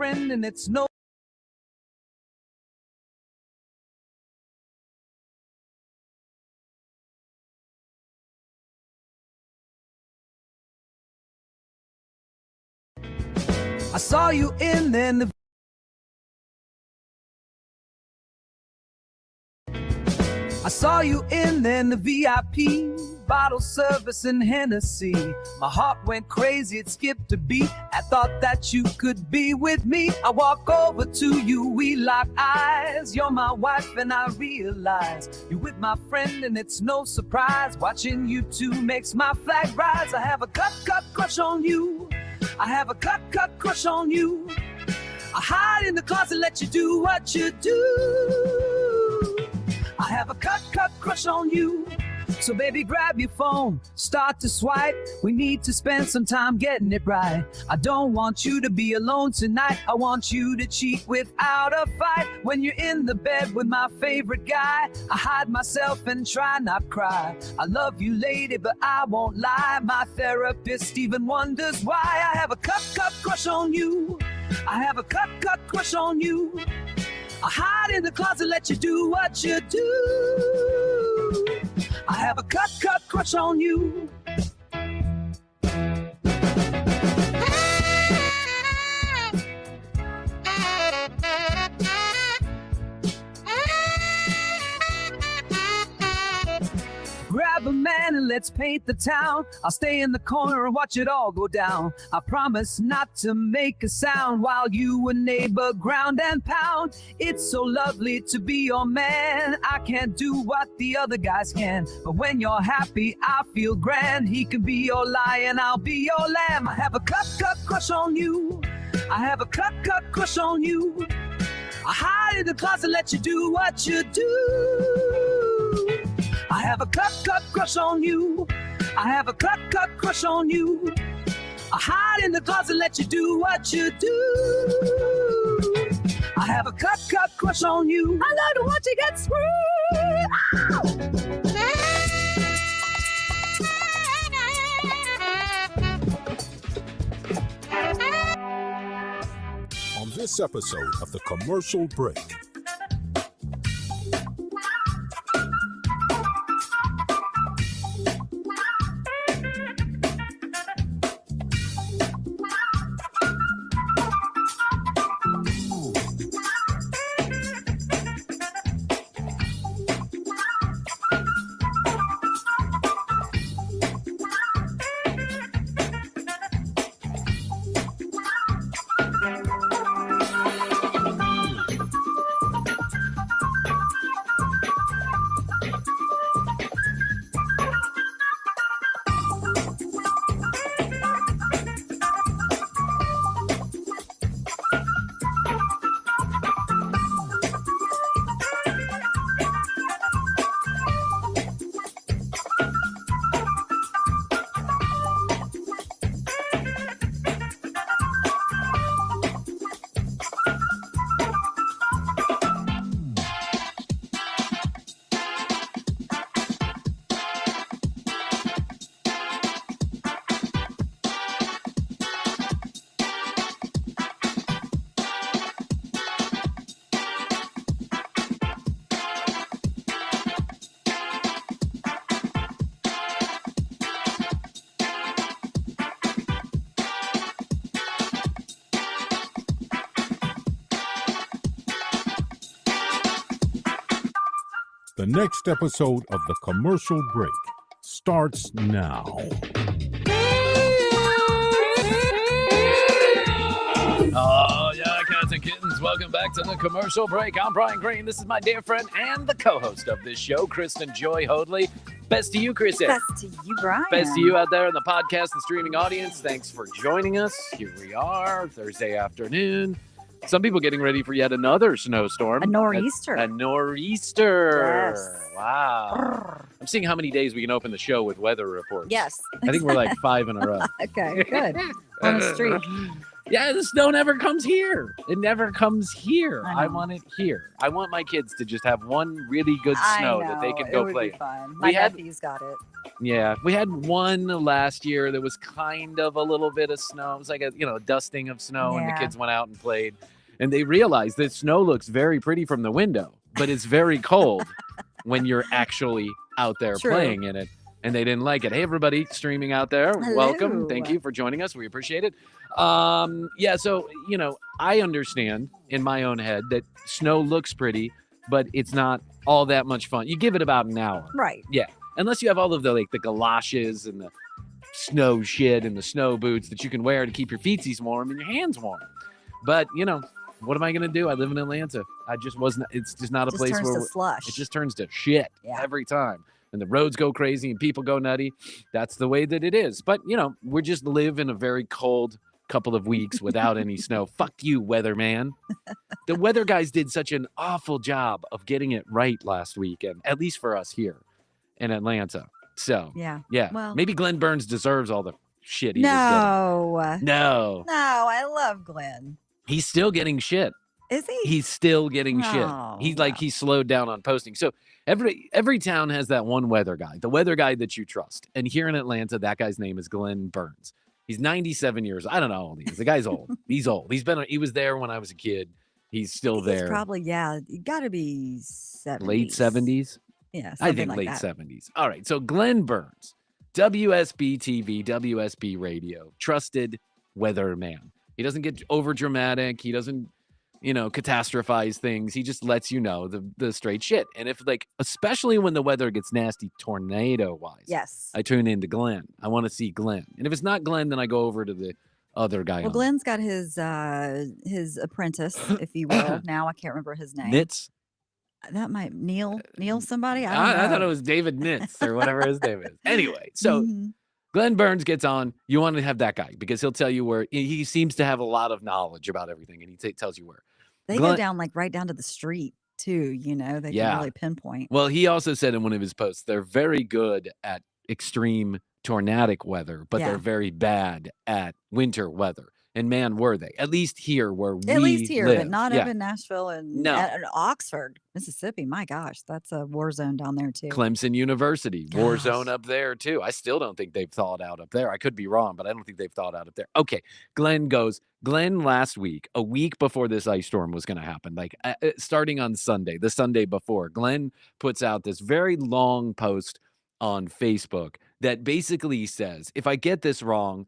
friend and it's no. I saw you in the VIP, bottle service and Hennessy. My heart went crazy, it skipped a beat. I thought that you could be with me. I walk over to you, we lock eyes. You're my wife and I realize you're with my friend and it's no surprise. Watching you two makes my flag rise. I have a cut crush on you. I have a cut crush on you. I hide in the closet, let you do what you do. I have a cut crush on you. So baby, grab your phone, start to swipe. We need to spend some time getting it right. I don't want you to be alone tonight. I want you to cheat without a fight. When you're in the bed with my favorite guy, I hide myself and try not cry. I love you, lady, but I won't lie. My therapist even wonders why. I have a cut crush on you. I have a cut crush on you. I hide in the closet, let you do what you do. I have a cut crush on you. Grab a man and let's paint the town. I'll stay in the corner and watch it all go down. I promise not to make a sound while you and neighbor ground and pound. It's so lovely to be your man. I can't do what the other guys can, but when you're happy, I feel grand. He can be your lion, I'll be your lamb. I have a cut crush on you. I have a cut crush on you. I hide in the closet, let you do what you do. I have a cut crush on you. I have a cut crush on you. I hide in the closet, let you do what you do. I have a cut crush on you. I love to watch you get sweet. On this episode of The Commercial Break. The next episode of The Commercial Break starts now. Oh, yeah, cats and kittens. Welcome back to The Commercial Break. I'm Bryan Green. This is my dear friend and the co-host of this show, Kristen Joy Hoadley. Best to you, Krissy. Best to you, Bryan. Best to you out there in the podcast and streaming audience. Thanks for joining us. Here we are, Thursday afternoon. Some people getting ready for yet another snowstorm. A nor'easter. A nor'easter. Yes. Wow. Brr. I'm seeing how many days we can open the show with weather reports. Yes. I think we're like 5 in a row. Okay, good. On the street. Yeah, the snow never comes here. It never comes here. I I know. want it here. I want my kids to just have one really good snow that they can it go would play be in. fun. We My had- nephew's got it. Yeah, we had one last year that was kind of a little bit of snow. It was like a dusting of snow, and the Yeah. kids went out and played. And they realized that snow looks very pretty from the window, but it's very cold when you're actually out there True. playing in it. And they didn't like it. Hey, everybody streaming out there, welcome. Hello. Thank you for joining us. We appreciate it. Yeah, so I understand in my own head that snow looks pretty, but it's not all that much fun. You give it about an hour. Right. Unless you have all of the galoshes and the snow shit and the snow boots that you can wear to keep your feetsies warm and your hands warm. But what am I gonna do? I live in Atlanta. It's just not a Just place turns where to slush. it just turns to shit Yeah. every time. And the roads go crazy and people go nutty. That's the way that it is. But we just live in a very cold couple of weeks without any snow. Fuck you, weatherman. The weather guys did such an awful job of getting it right last weekend, at least for us here in Atlanta. So Yeah. yeah, Well- maybe Glenn Burns deserves all the shit he was getting. No, No, I love Glenn. he's still getting shit. Is he? He's still getting shit. Oh, He's wow. he's slowed down on posting. So every town has that one weather guy, the weather guy that you trust. And here in Atlanta, that guy's name is Glenn Burns. He's 97 years. I don't know how old he is. The guy's old. He's old. He was there when I was a kid. He's still He's there. probably, you got to be 70s. Late 70s. Yeah, I something think like late that. 70s. All right. So Glenn Burns, WSB TV, WSB Radio, trusted weatherman. He doesn't get over dramatic. He doesn't, catastrophize things. He just lets you know the straight shit. And if especially when the weather gets nasty, tornado wise, Yes. I tune into Glenn. I want to see Glenn. And if it's not Glenn, then I go over to the other guy. Well, on Glenn's got his apprentice, if you will. Now I can't remember his name. Nitz. That might Neil somebody. I don't know. I thought it was David Nitz or whatever his name is. Anyway, so Mhm. Glenn Burns gets on. You want to have that guy because he'll tell you where he seems to have a lot of knowledge about everything, and he tells you where. They Glenn- go down right down to the street too. They Yeah. can really pinpoint. Well, he also said in one of his posts, they're very good at extreme tornadic weather, but Yeah. they're very bad at winter weather. And man, were they? At least here where we At least here, live. but not Yeah. up in Nashville and No. and Oxford, Mississippi. My gosh, that's a war zone down there too. Clemson University, war Gosh. zone up there too. I still don't think they've thawed out up there. I could be wrong, but I don't think they've thawed out up there. Okay, Glenn last week, a week before this ice storm was going to happen, starting on Sunday, the Sunday before, Glenn puts out this very long post on Facebook that basically says, if I get this wrong,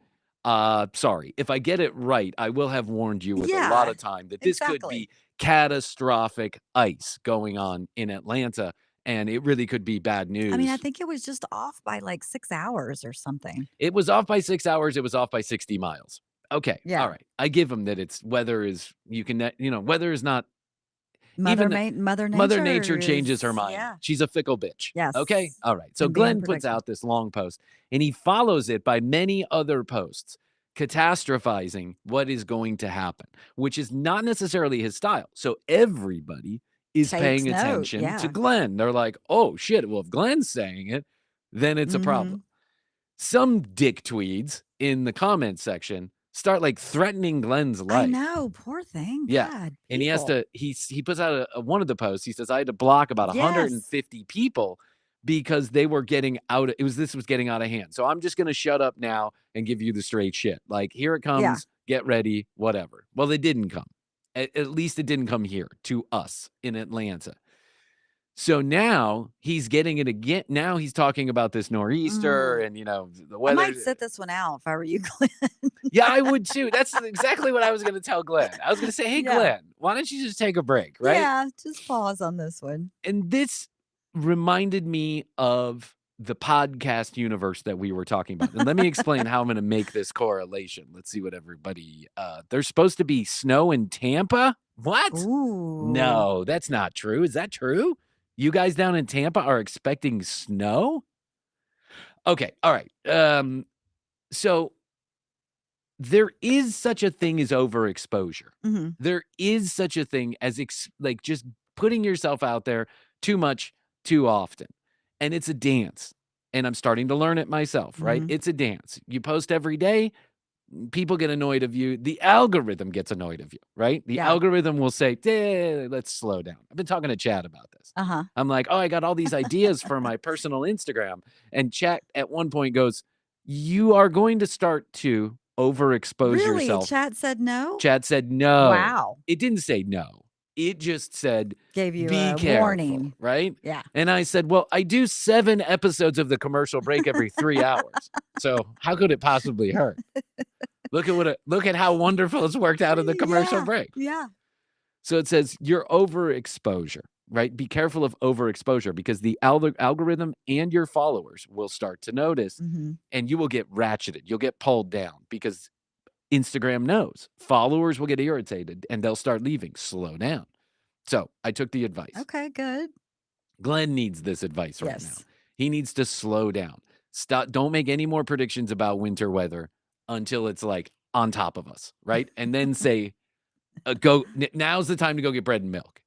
sorry. If I get it right, I will have warned you with a lot Yeah, of time that this could exactly. be catastrophic ice going on in Atlanta, and it really could be bad news. I mean, I think it was just off by 6 hours or something. It was off by 6 hours. It was off by 60 miles. Okay. Yeah. All right. I give him that weather is not Mother Nature. Nature. Mother Nature changes her is- mind. Yeah. She's a fickle bitch. Yes. Okay. All right. So And being Glenn puts predictable. out this long post and he follows it by many other posts catastrophizing what is going to happen, which is not necessarily his style. So everybody is Takes paying note, attention yeah. to Glenn. They're like, oh shit. Well, if Glenn's saying it, then it's a Mhm. problem. Some dick tweeds in the comment section start threatening Glenn's life. I know, poor thing. Yeah, God, And he has people. to, he puts out one of the posts. He says, I had to block about Yes. 150 people because they were getting out. This was getting out of hand. So I'm just going to shut up now and give you the straight shit. Here it comes. Yeah. Get ready, whatever. Well, it didn't come. At least it didn't come here to us in Atlanta. So now he's getting it again. Now he's talking about this nor'easter and, the I weather. might sit this one out if I were you, Glenn. Yeah, I would too. That's exactly what I was going to tell Glenn. I was going to say, hey, Yeah. Glenn, why don't you just take a break, right? Yeah, just pause on this one. And this reminded me of the podcast universe that we were talking about. And let me explain how I'm going to make this correlation. Let's see what everybody, there's supposed to be snow in Tampa. What? Ooh. No, that's not true. Is that true? You guys down in Tampa are expecting snow? Okay. All right. So there is such a thing as overexposure. hmm There is such a thing as just putting yourself out there too much, too often. And it's a dance. And I'm starting to learn it myself, right? Mhm. It's a dance. You post every day, people get annoyed of you. The algorithm gets annoyed of you, right? The Yeah. algorithm will say, let's slow down. I've been talking to Chad about this. I'm like, I got all these ideas for my personal Instagram. And Chad at one point goes, you are going to start to overexpose Really? yourself. Chat said no? Chad said no. Wow. It didn't say no. It just said, Gave you be a careful, warning. right? Yeah. And I said, well, I do 7 episodes of the commercial break every 3 hours. So how could it possibly hurt? Look at how wonderful it's worked out in the commercial break. Yeah. So it says your overexposure, right? Be careful of overexposure because the algorithm and your followers will start to notice and you will get ratcheted. You'll get pulled down because Instagram knows. Followers will get irritated and they'll start leaving. Slow down. So I took the advice. Okay, good. Glenn needs this advice right now. Yes. He needs to slow down. Stop. Don't make any more predictions about winter weather until it's like on top of us, right? And then say, now's the time to go get bread and milk.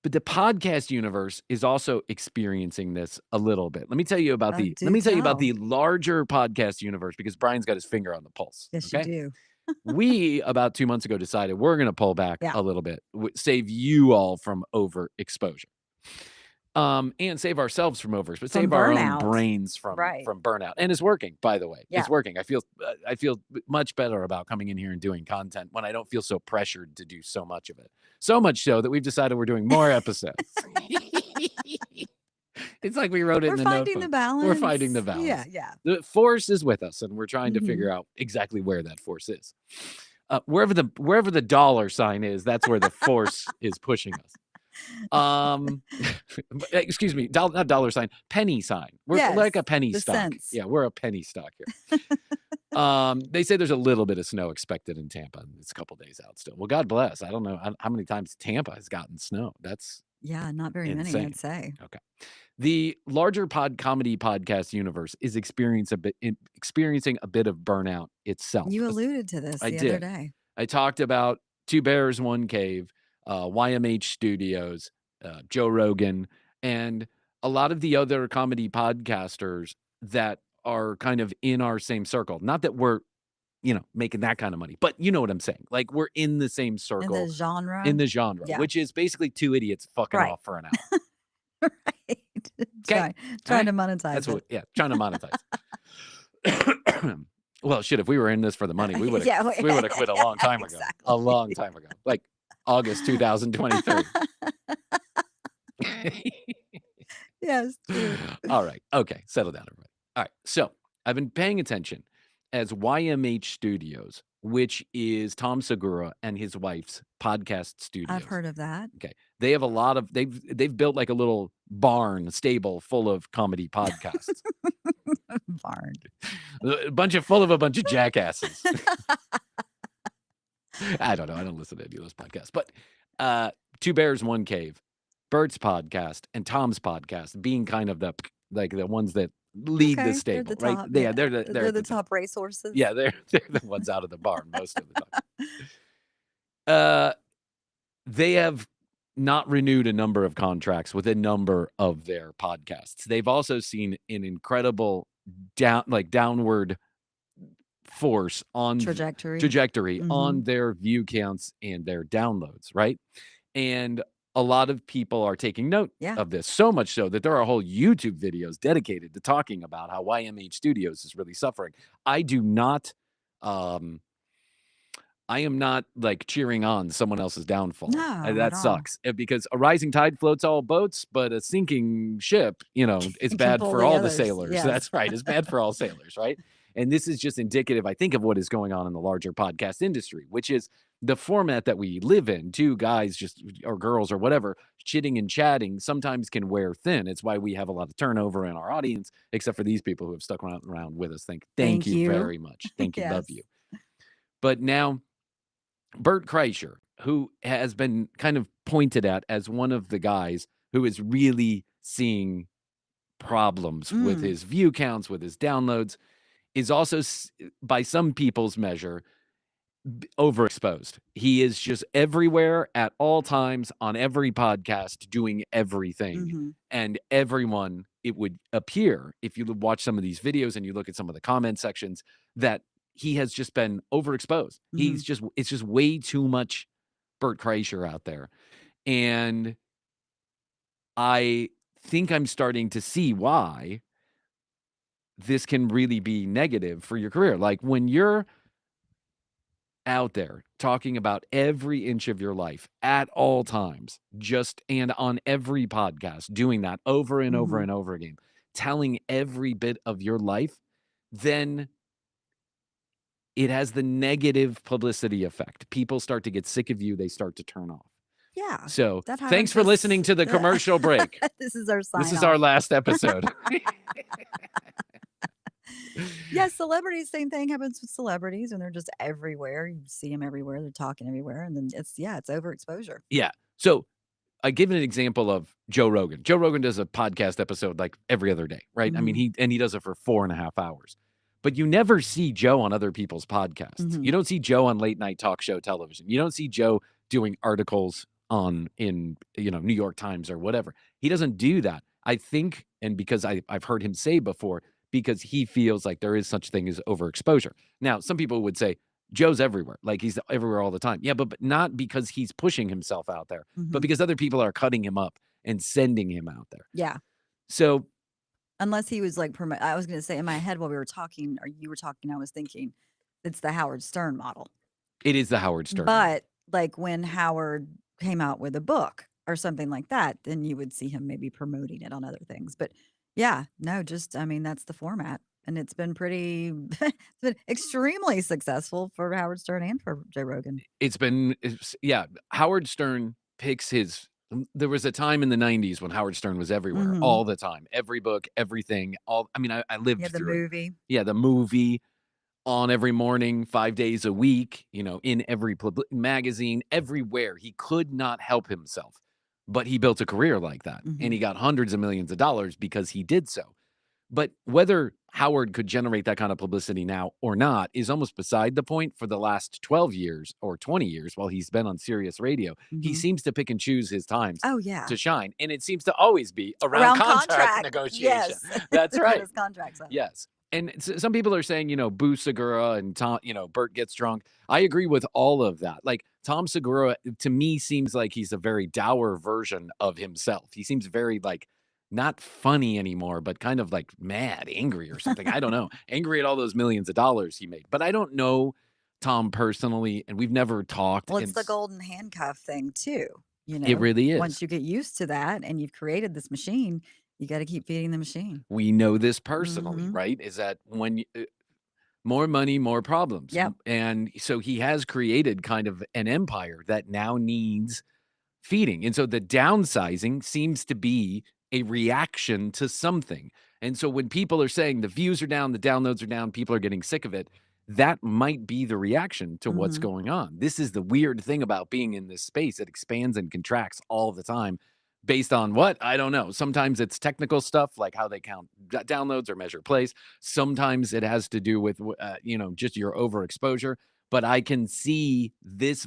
But the podcast universe is also experiencing this a little bit. Let me tell you about the larger podcast universe because Brian's got his finger on the pulse. Yes, okay? you do. We about 2 months ago decided we're going to pull back a little bit, save you all from overexposure. And save ourselves from but save our own brains from burnout. And it's working, by the way. Yeah. It's working. I feel much better about coming in here and doing content when I don't feel so pressured to do so much of it. So much so that we've decided we're doing more episodes. It's like we wrote it in the notebook. We're finding the balance. Yeah. The force is with us, and we're trying to figure out exactly where that force is. Wherever the dollar sign is, that's where the force is pushing us. Excuse me, not dollar sign, penny sign. We're like a penny stock. Cents. Yeah, we're a penny stock here. They say there's a little bit of snow expected in Tampa. It's a couple days out still. Well, God bless. I don't know how many times Tampa has gotten snow. That's not very insane. many, I'd say. Okay. The larger comedy podcast universe is experiencing a bit of burnout itself. You alluded to this the other day. I talked about Two Bears, One Cave, YMH Studios, Joe Rogan, and a lot of the other comedy podcasters that are kind of in our same circle. Not that we're, making that kind of money, but you know what I'm saying? Like we're in the same circle. In the genre? Yeah. Which is basically 2 idiots fucking off for an hour. Right. Trying to monetize That's it. Trying to monetize. Well, shit, if we were in this for the money, we would have quit a long time ago. Exactly. A long time ago. Like August 2023. Yes, true. All right. Okay. Settle down, everybody. All right. So I've been paying attention as YMH Studios, which is Tom Segura and his wife's podcast studio. I've heard of that. Okay. They have they've built like a little stable full of comedy podcasts. Barn. Full of a bunch of jackasses. I don't know. I don't listen to any of those podcasts. But Two Bears, One Cave, Bert's podcast, and Tom's podcast being kind of the ones that lead the stable, they're right? the top, They're the top racehorses. Yeah, they're the ones out of the barn most of the time. They have not renewed a number of contracts with a number of their podcasts. They've also seen an incredible downward force on trajectory on their view counts and their downloads, right? And a lot of people are taking note of this, so much so that there are whole YouTube videos dedicated to talking about how YMH Studios is really suffering. I am not like cheering on someone else's downfall. No, that sucks because a rising tide floats all boats, but a sinking ship, it's bad for all the sailors. Yes. That's right. It's bad for all sailors, right? And this is just indicative, I think, of what is going on in the larger podcast industry, which is the format that we live in. 2 guys or girls or whatever, chitting and chatting sometimes can wear thin. It's why we have a lot of turnover in our audience, except for these people who have stuck around with us. Thank you very much. Thank you. Yes. Love you. But now Bert Kreischer, who has been kind of pointed at as one of the guys who is really seeing problems with his view counts, with his downloads, is also, by some people's measure, overexposed. He is just everywhere at all times on every podcast doing everything. And everyone, it would appear, if you watch some of these videos and you look at some of the comment sections, that he has just been overexposed. It's just way too much Bert Kreischer out there. And I think I'm starting to see why this can really be negative for your career. Like when you're out there talking about every inch of your life at all times, and on every podcast, doing that over and over and over again, telling every bit of your life, then it has the negative publicity effect. People start to get sick of you. They start to turn off. Yeah. So that thanks for listening to the commercial break. This is our sign This is our last episode. Yeah, celebrities, same thing happens with celebrities, and they're just everywhere. You see them everywhere. They're talking everywhere. And then it's overexposure. Yeah. So I give an example of Joe Rogan. Joe Rogan does a podcast episode like every other day, right? I mean, he does it for 4.5 hours. But you never see Joe on other people's podcasts. You don't see Joe on late night talk show television. You don't see Joe doing articles in New York Times or whatever. He doesn't do that. I think, and because I've heard him say before, because he feels like there is such thing as overexposure. Now, some people would say Joe's everywhere, like he's everywhere all the time. Yeah, but not because he's pushing himself out there, but because other people are cutting him up and sending him out there. Yeah. So unless he was like, I was going to say in my head while we were talking, or you were talking, I was thinking it's the Howard Stern model. It is the Howard Stern model. But like when Howard came out with a book or something like that, then you would see him maybe promoting it on other things. But yeah, no, that's the format. And it's been it's been extremely successful for Howard Stern and for Joe Rogan. Howard Stern picks there was a time in the 90s when Howard Stern was everywhere all the time. Every book, everything. I lived through the movie. It. Yeah, the movie on every morning, 5 days a week, in every magazine, everywhere. He could not help himself. But he built a career like that. And he got hundreds of millions of dollars because he did so. But whether Howard could generate that kind of publicity now or not is almost beside the point. For the last 12 years or 20 years while he's been on Sirius Radio, he seems to pick and choose his times to shine. And it seems to always be around contract negotiation. Yes. That's right. His contract's up. Yes. And some people are saying, Boo Segura and Tom, Bert gets drunk. I agree with all of that. Like Tom Segura, to me, seems like he's a very dour version of himself. He seems very not funny anymore, but kind of like mad, angry or something. I don't know. Angry at all those millions of dollars he made. But I don't know Tom personally, and we've never talked. Well, it's the golden handcuff thing too. It really is. Once you get used to that and you've created this machine, you got to keep feeding the machine. We know this personally, right? Is that when more money, more problems. Yep. And so he has created kind of an empire that now needs feeding. And so the downsizing seems to be a reaction to something. And so when people are saying the views are down, the downloads are down, people are getting sick of it, that might be the reaction to what's going on. This is the weird thing about being in this space. It expands and contracts all the time. Based on what? I don't know. Sometimes it's technical stuff, like how they count downloads or measure plays. Sometimes it has to do with, just your overexposure. But I can see this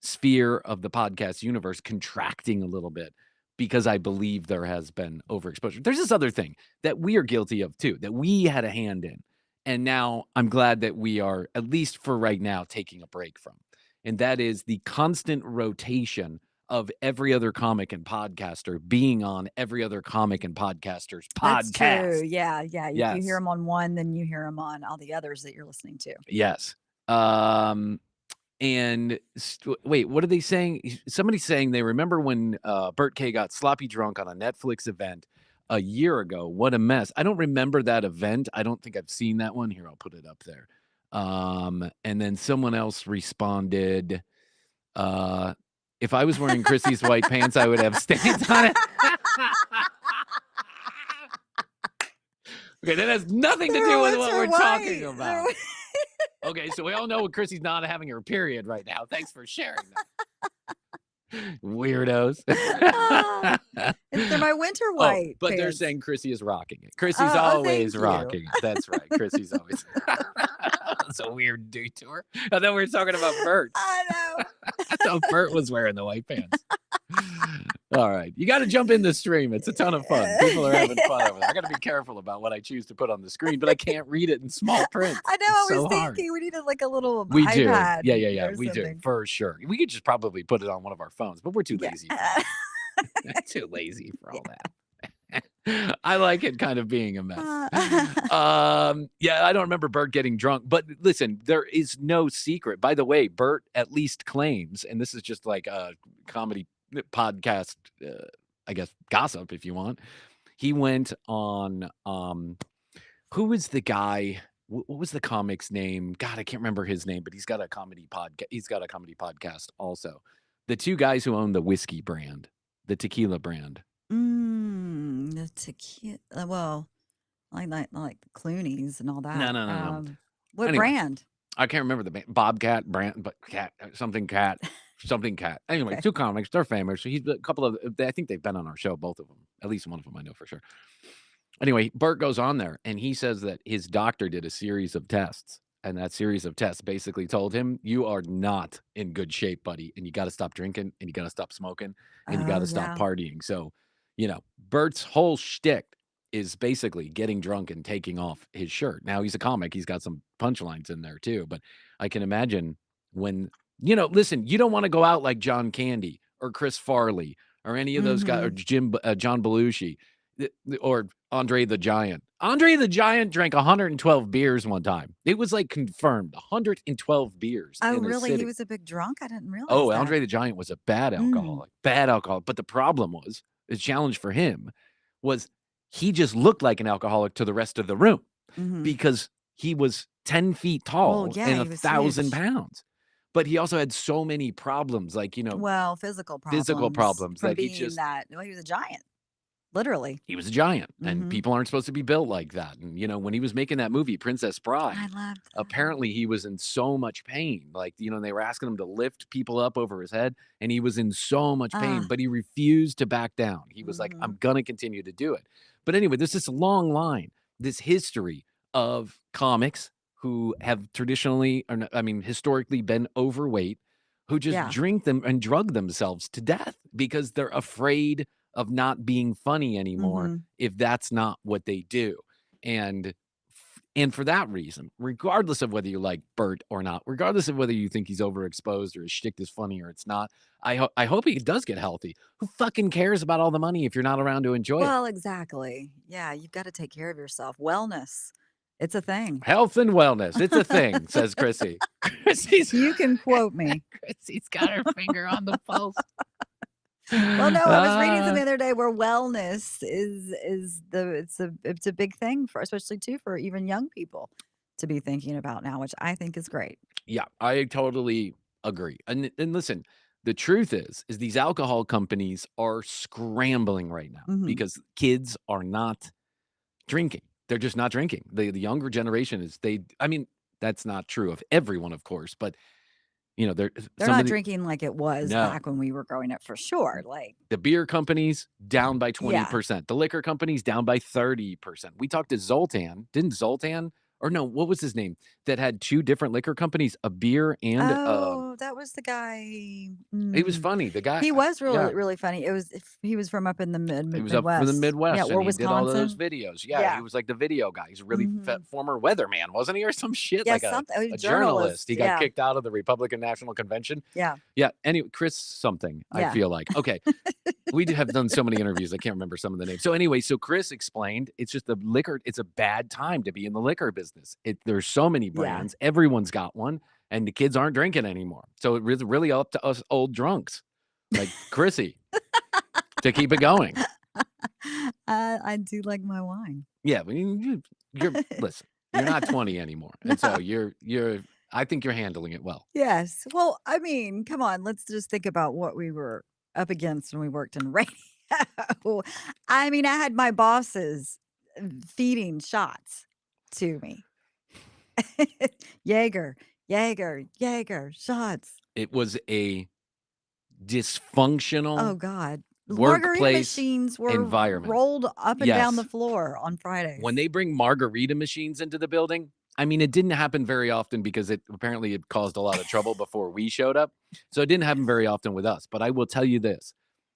sphere of the podcast universe contracting a little bit because I believe there has been overexposure. There's this other thing that we are guilty of too, that we had a hand in. And now I'm glad that we are, at least for right now, taking a break from. And that is the constant rotation of every other comic and podcaster being on every other comic and podcaster's podcast. That's true. Yeah. Yes. You hear them on one, then you hear them on all the others that you're listening to. Yes. And wait, what are they saying? Somebody's saying they remember when Bert K got sloppy drunk on a Netflix event a year ago. What a mess. I don't remember that event. I don't think I've seen that one. Here, I'll put it up there. And then someone else responded, if I was wearing Krissy's white pants, I would have stains on it. Okay, that has nothing to do with what we're talking about. Okay, so we all know Krissy's not having her period right now. Thanks for sharing that. Weirdos. They're my winter white. But pants. They're saying Krissy is rocking it. Krissy's always rocking it. That's right. Krissy's always. That's a weird detour. And then we were talking about Bert. I know. I thought Bert was wearing the white pants. All right. You got to jump in the stream. It's a ton of fun. People are having fun over there. I got to be careful about what I choose to put on the screen, but I can't read it in small print. I know. It's I so was hard. thinking we needed like a little We do. iPad. Yeah. or We do something. for sure. We could just probably put it on one of our phones, but we're too lazy. Yeah. Too lazy for all that. I like it kind of being a mess. Yeah, I don't remember Bert getting drunk, but listen, there is no secret. By the way, Bert at least claims, and this is just like a comedy podcast, I guess gossip if you want. He went on who is the guy? What was the comic's name? God, I can't remember his name, but he's got a comedy podcast. He's got a comedy podcast also. The two guys who own the whiskey brand, the tequila brand. The tequila. Well, like the Clooney's and all that. No. What Anyway. brand? I can't remember the Bobcat brand, but something cat. Anyway, two comics. They're famous. He's a couple of. I think they've been on our show, both of them. At least one of them, I know for sure. Anyway, Bert goes on there and he says that his doctor did a series of tests, and that series of tests basically told him, "You are not in good shape, buddy, and you got to stop drinking, and you got to stop smoking, and you got to stop partying." So, Bert's whole shtick is basically getting drunk and taking off his shirt. Now he's a comic. He's got some punchlines in there too, but I can imagine when, listen, you don't want to go out like John Candy or Chris Farley or any of those guys, or John Belushi or Andre the Giant. Andre the Giant drank 112 beers one time. It was like confirmed 112 beers. Oh, in a really? city. He was a big drunk? I didn't realize Oh, that. Andre the Giant was a bad alcoholic. But the problem was, the challenge for him was he just looked like an alcoholic to the rest of the room because he was 10 feet tall and he was 1,000 huge. pounds. But he also had so many problems, like, physical problems. physical problems from that he being just. he was a giant. Literally. He was a giant, and people aren't supposed to be built like that. And, when he was making that movie, Princess Bride, I loved that. apparently he was in so much pain. Like, they were asking him to lift people up over his head, and he was in so much pain, but he refused to back down. He was like, I'm going to continue to do it. But anyway, there's this long line, this history of comics who have historically been overweight, who just drink them and drug themselves to death because they're afraid of not being funny anymore if that's not what they do. And for that reason, regardless of whether you like Bert or not, regardless of whether you think he's overexposed or his shtick is funny or it's not, I hope he does get healthy. Who fucking cares about all the money if you're not around to enjoy it? Well, exactly. Yeah, you've got to take care of yourself. Wellness. It's a thing. Health and wellness. It's a thing, says Krissy. You can quote me. Krissy's got her finger on the pulse. Well, no, I was reading something the other day where wellness it's a big thing especially too for even young people to be thinking about now, which I think is great. Yeah, I totally agree. And listen, the truth is these alcohol companies are scrambling right now because kids are not drinking. They're just not drinking. The younger generation that's not true of everyone, of course, but they're not drinking like it was back when we were growing up, for sure. Like the beer companies down by 20%, the liquor companies down by 30%. We talked to Zoltan. Didn't Zoltan? Or no, what was his name? That had two different liquor companies, a beer and that was the guy. He was funny. The guy. He was really funny. He was from up in the Midwest. He was up from the Midwest. Yeah, and or he Wisconsin. did all those videos. Yeah, he was like the video guy. He's a really former weatherman, wasn't he, or some shit? Yeah, like a journalist. He got kicked out of the Republican National Convention. Yeah. Yeah. Anyway, Chris something. I feel like we have done so many interviews. I can't remember some of the names. So anyway, Chris explained it's just the liquor. It's a bad time to be in the liquor business. There's so many brands. Everyone's got one, and the kids aren't drinking anymore. So it was really up to us old drunks like Krissy to keep it going. I do like my wine. Yeah, but you're listen. You're not 20 anymore, and so you're. I think you're handling it well. Yes. Well, I mean, come on. Let's just think about what we were up against when we worked in radio. I mean, I had my bosses feeding shots to me. Jaeger, shots. It was a dysfunctional. Oh God. Workplace margarita machines were environment. rolled up and down the floor on Fridays. When they bring margarita machines into the building, I mean, it didn't happen very often because it caused a lot of trouble before we showed up. So it didn't happen very often with us. But I will tell you this.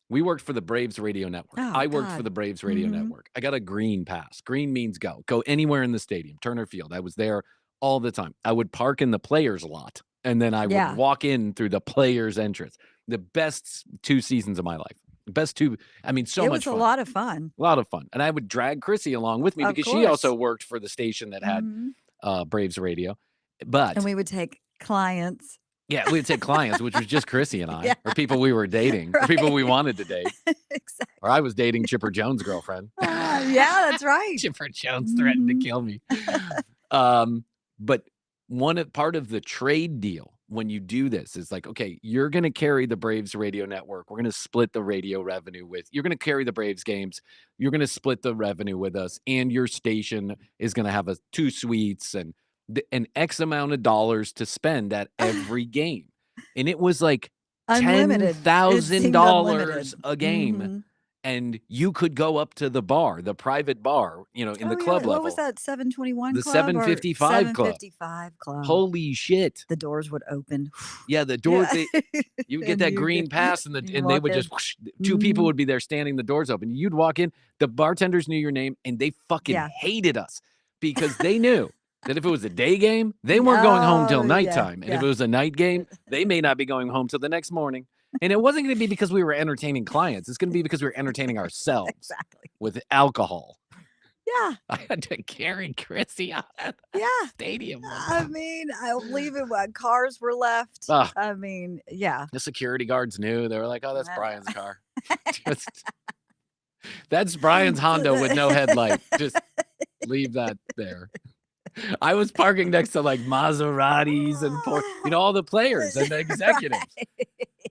We worked for the Braves Radio Network. Oh, I worked for God. the Braves Radio Mhm. Network. I got a green pass. Green means go. Go anywhere in the stadium. Turner Field. I was there all the time. I would park in the players' lot, and then I would Yeah. walk in through the players' entrance. The best 2 seasons of my life. Best 2. I mean, so It much was a fun. lot of fun. A lot of fun. And I would drag Krissy along with me Of because she also course. worked for the station that had Mhm. Braves Radio. But And we would take clients. yeah, we would take clients, which was just Krissy and I, Yeah. or people we were dating, or people we Right. wanted to date. Exactly. Or I was dating Chipper Jones' girlfriend. Yeah, that's right. Chipper Jones threatened to Mhm. kill me. But part of the trade deal when you do this is like, okay, you're going to carry the Braves Radio Network. We're going to split the radio revenue with. You're going to carry the Braves games. You're going to split the revenue with us, and your station is going to have 2 suites and an X amount of dollars to spend at every game. And it was like Unlimited. It seemed $10,000 unlimited. a game. Mhm. And you could go up to the bar, the private bar, in the Oh, club yeah. level. What was that? 721 The Club? 755 Club. 755 Club. Holy shit. The doors would open. Yeah, the door, Yeah. you would get And that you green could- pass and you they walk would in. just, whoosh, 2 people Mhm. would be there standing, the doors open. You'd walk in, the bartenders knew your name and they fucking Yeah. hated us because they knew that if it was a day game, they weren't going home till Oh, yeah, nighttime. And if yeah. it was a night game, they may not be going home till the next morning. And it wasn't going to be because we were entertaining clients. It's going to be because we were entertaining ourselves Exactly. with alcohol. Yeah. I had to carry Krissy out of the Yeah. stadium. one I time. mean, I'll leave it when cars were left. Ah. I mean, yeah. The security guards knew. They were like, "Oh, that's Wow. Brian's car." That's Brian's Honda with no headlight. Just leave that there. I was parking next to like Maseratis and all the players and the executives.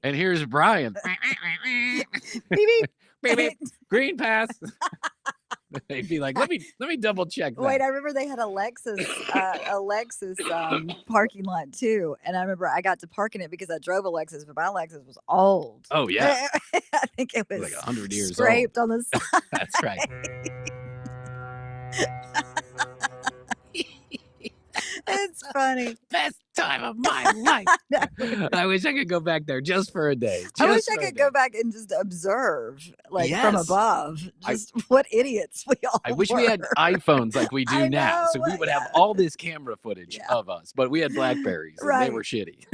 And here's Brian. Beep, beep. Beep, beep. Green pass. They'd be like, let me double check that. Wait, I remember they had a Lexus parking lot too, and I remember I got to park in it because I drove a Lexus, but my Lexus was old. Oh yeah, I think it was like 100 years old. scraped on the side. That's right. It's funny. Best time of my life. I wish I could go back there just for a day. I wish just I for a could day. go back and just observe, like from Yes. above, I- just what idiots we all I wish we had were. iPhones like we do I now, know, so we would have yeah. all this camera footage Yeah. of us. But we had Blackberries, and they Right. were shitty.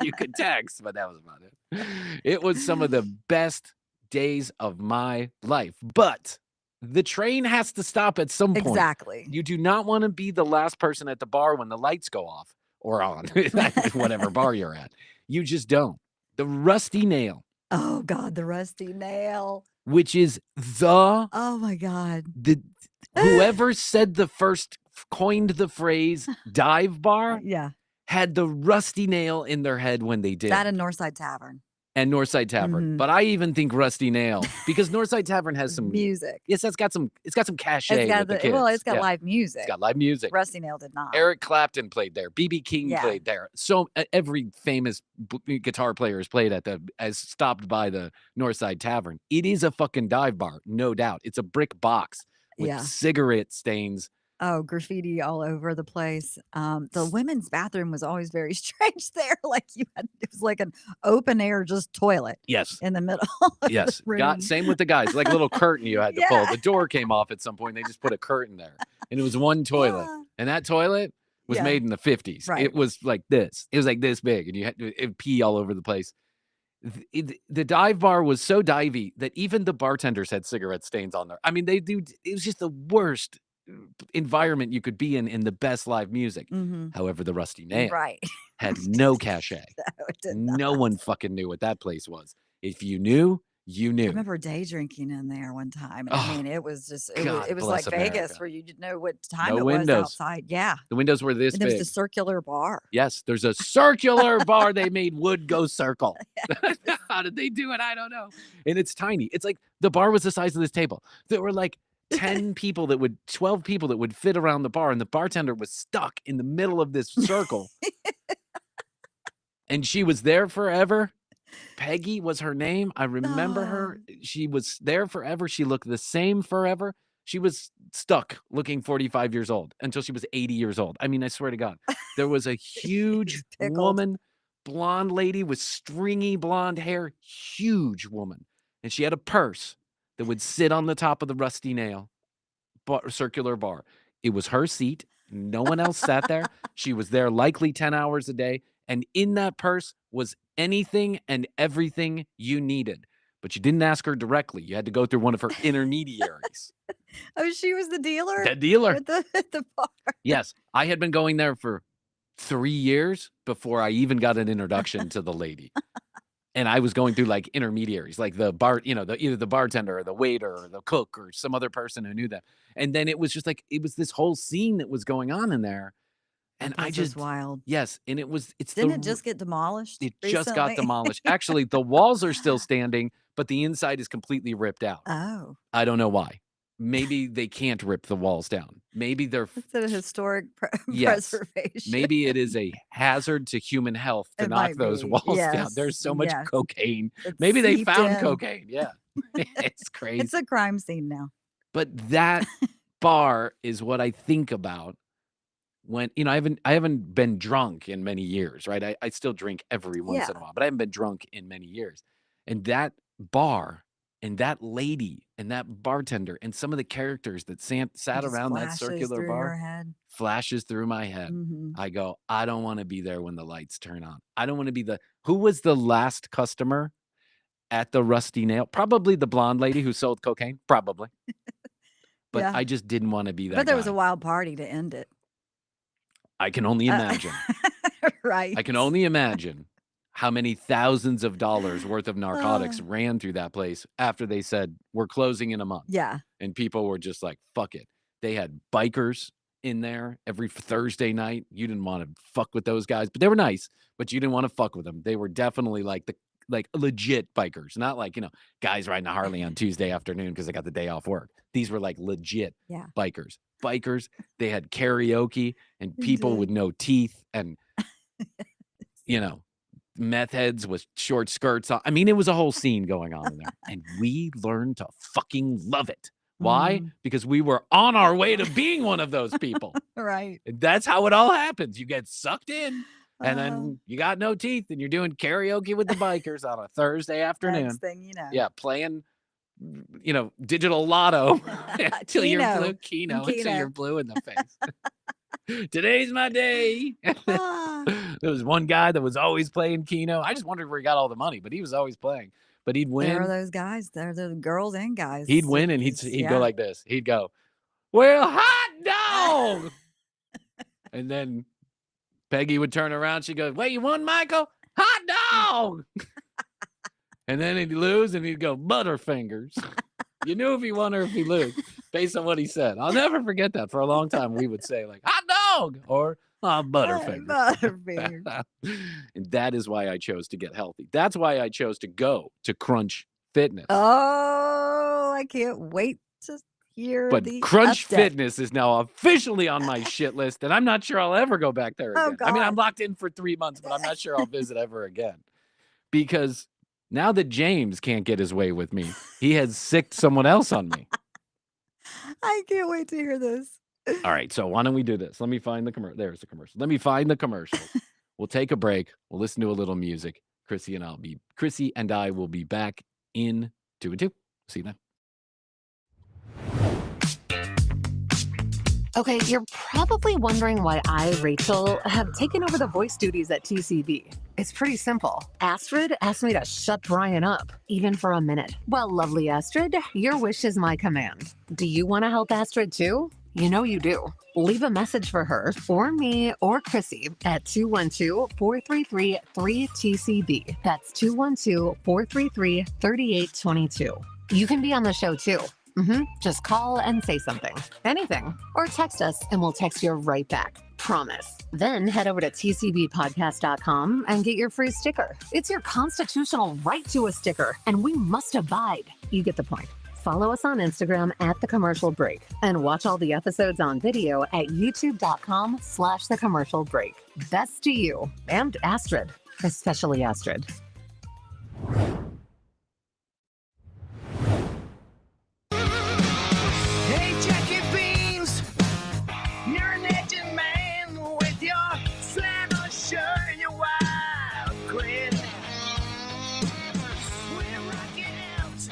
You could text, but that was about it. It was some of the best days of my life. But the train has to stop at some point. Exactly. You do not want to be the last person at the bar when the lights go off or on, whatever bar you're at. You just don't. The Rusty Nail, Oh God, the rusty nail. which is the Oh my God. whoever said coined the phrase dive bar Yeah, had the Rusty Nail in their head when they did. that and Northside Tavern. And Northside Tavern. Mhm. But I even think Rusty Nail because Northside Tavern has some music. Yes, it's got some cachet It's got with the kids. it's got Yeah, live music. it's got live music. Rusty Nail did not. Eric Clapton played there. BB King Yeah. played there. So every famous guitar player has played has stopped by the Northside Tavern. It is a fucking dive bar, no doubt. It's a brick box with Yeah. cigarette stains. Oh, graffiti all over the place. The women's bathroom was always very strange there. Like it was like an open air just toilet Yes. in the middle. of Yes. the room. Same with the guys. Like a little curtain you had to pull. Yeah. The door came off at some point. They just put a curtain there. And it was one toilet. Ah, And that toilet was Yeah. made in the 50s. Right. It was like this. It was like this big. And you had to pee all over the place. The dive bar was so divey that even the bartenders had cigarette stains on there. I mean, it was just the worst environment you could be in the best live music. mhm. However, the Rusty Nail Right. had no cachet. No, it did No not. one fucking knew what that place was. If you knew, you I knew. remember day drinking in there one time. And Oh, I mean, it was just God it was bless like Vegas America. where you didn't know what time No it windows. was outside. Yeah. The windows were this And there was big. the circular bar. Yes, there's a circular bar they made wood go circle. How did they do it? I don't know. And it's tiny. It's like the bar was the size of this table. There were like 12 people that would fit around the bar, and the bartender was stuck in the middle of this circle. And she was there forever. Peggy was her name. I remember her. She was there forever. She looked the same forever. She was stuck looking 45 years old until she was 80 years old. I mean, I swear to God, there was a huge pickled. woman, blonde lady with stringy blonde hair, huge woman. and she had a purse that would sit on the top of the Rusty Nail circular bar. It was her seat. No one else sat there. She was there likely 10 hours a day. And in that purse was anything and everything you needed. But you didn't ask her directly. You had to go through one of her intermediaries. Oh, she was the dealer? The dealer. At the bar. Yes. I had been going there for 3 years before I even got an introduction to the lady. And I was going through like intermediaries, like the bar, either the bartender or the waiter or the cook or some other person who knew them. And then it was just like, it was this whole scene that was going on in there. And I just, wild. Yes. And Didn't it just get demolished? It just got demolished. Actually, the walls are still standing, but the inside is completely ripped out. Oh. I don't know why. Maybe they can't rip the walls down. Maybe they're It's a historic Yes. preservation. Maybe it is a hazard to human health to It knock might those be. walls down. Yes. There's so much Yes. cocaine. It's Maybe they seeped found in. cocaine. Yeah. It's crazy. It's a crime scene now. But that bar is what I think about when, I haven't been drunk in many years, right? I still drink every once in a while, but I haven't been drunk in many years. And that bar and that lady and that bartender and some of the characters that sat It just around that flashes circular through your bar head. flashes through my head. Mhm. I go, I don't want to be there when the lights turn on. I don't want to be who was the last customer at the Rusty Nail? Probably the blonde lady who sold cocaine. Probably. But Yeah. I just didn't want to be that But there was guy. a wild party to end it. I can only imagine. Right. I can only imagine how many thousands of dollars worth of narcotics ran through that place after they said, we're closing in a month. Yeah. And people were just like, fuck it. They had bikers in there every Thursday night. You didn't want to fuck with those guys, but they were nice, but you didn't want to fuck with them. They were definitely like legit bikers, not like, guys riding a Harley on Tuesday afternoon because they got the day off work. These were like legit Yeah. bikers. They had karaoke and people with no teeth and, meth heads with short skirts on. I mean, it was a whole scene going on in there. And we learned to fucking love it. Why? Because we were on our way to being one of those people. Right. And that's how it all happens. You get sucked in and then you got no teeth and you're doing karaoke with the bikers on a Thursday afternoon. Next thing you know. Yeah, playing, digital lotto until you're blue. Keno until you're blue in the face. Today's my day. There was one guy that was always playing Keno. I just wondered where he got all the money, but he was always playing. But he'd win. There are those guys. There are the girls and guys. He'd win and he'd go like this. He'd go, well, hot dog. And then Peggy would turn around. She'd go, wait, you won, Michael? Hot dog. And then he'd lose and he'd go, Butterfingers. You knew if he won or if he lose based on what he said. I'll never forget that. For a long time, we would say like, hot dog or Butterfingers. Butterfingers. And that is why I chose to get healthy. That's why I chose to go to Crunch Fitness. Oh, I can't wait to hear But the Crunch update. Fitness is now officially on my shit list, and I'm not sure I'll ever go back there again. I mean, I'm God. locked in for 3 months, but I'm not sure I'll visit ever again. Because now that James can't get his way with me, he has sicked someone else on me. I can't wait to hear this. All right, so why don't we do this? Let me find the commercial. There's the commercial. Let me find the commercial. We'll take a break. We'll listen to a little music. Krissy and I will be back in 2 and 2. See you then. Okay, you're probably wondering why I, Rachel, have taken over the voice duties at TCB. It's pretty simple. Astrid asked me to shut Bryan up, even for a minute. Well, lovely Astrid, your wish is my command. Do you want to help Astrid too? You know you do. Leave a message for her, or me, or Krissy at 212-433-3TCB. That's 212-433-3822. You can be on the show too. Just call and say something. Anything. Or text us and we'll text you right back. Promise. Then head over to tcbpodcast.com and get your free sticker. It's your constitutional right to a sticker, and we must abide. You get the point. Follow us on Instagram at The Commercial Break and watch all the episodes on video at youtube.com/The Commercial Break. Best to you and Astrid, especially Astrid. Hey, Jackie Beans, you're an aging man with your flannel shirt and your wild grin. We're rocking out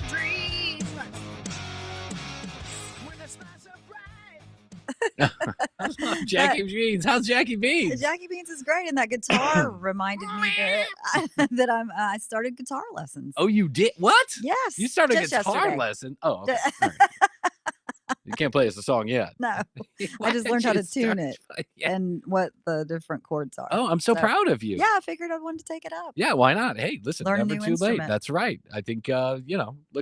dream. When the stars are bright. Jackie Beans. How's Jackie Beans? Jackie Beans is great, and that guitar reminded me that I started guitar lessons. Oh, you did? What? Yes, You started a just guitar yesterday. lesson? Oh, okay. All right. You can't play us a song yet. No, Why I just did learned how you to tune start- it Yeah. and what the different chords are. Oh, I'm so proud of you. Yeah, I figured I wanted to take it up. Yeah, why not? Hey, listen, Learn a never new too late. instrument. That's right. I think look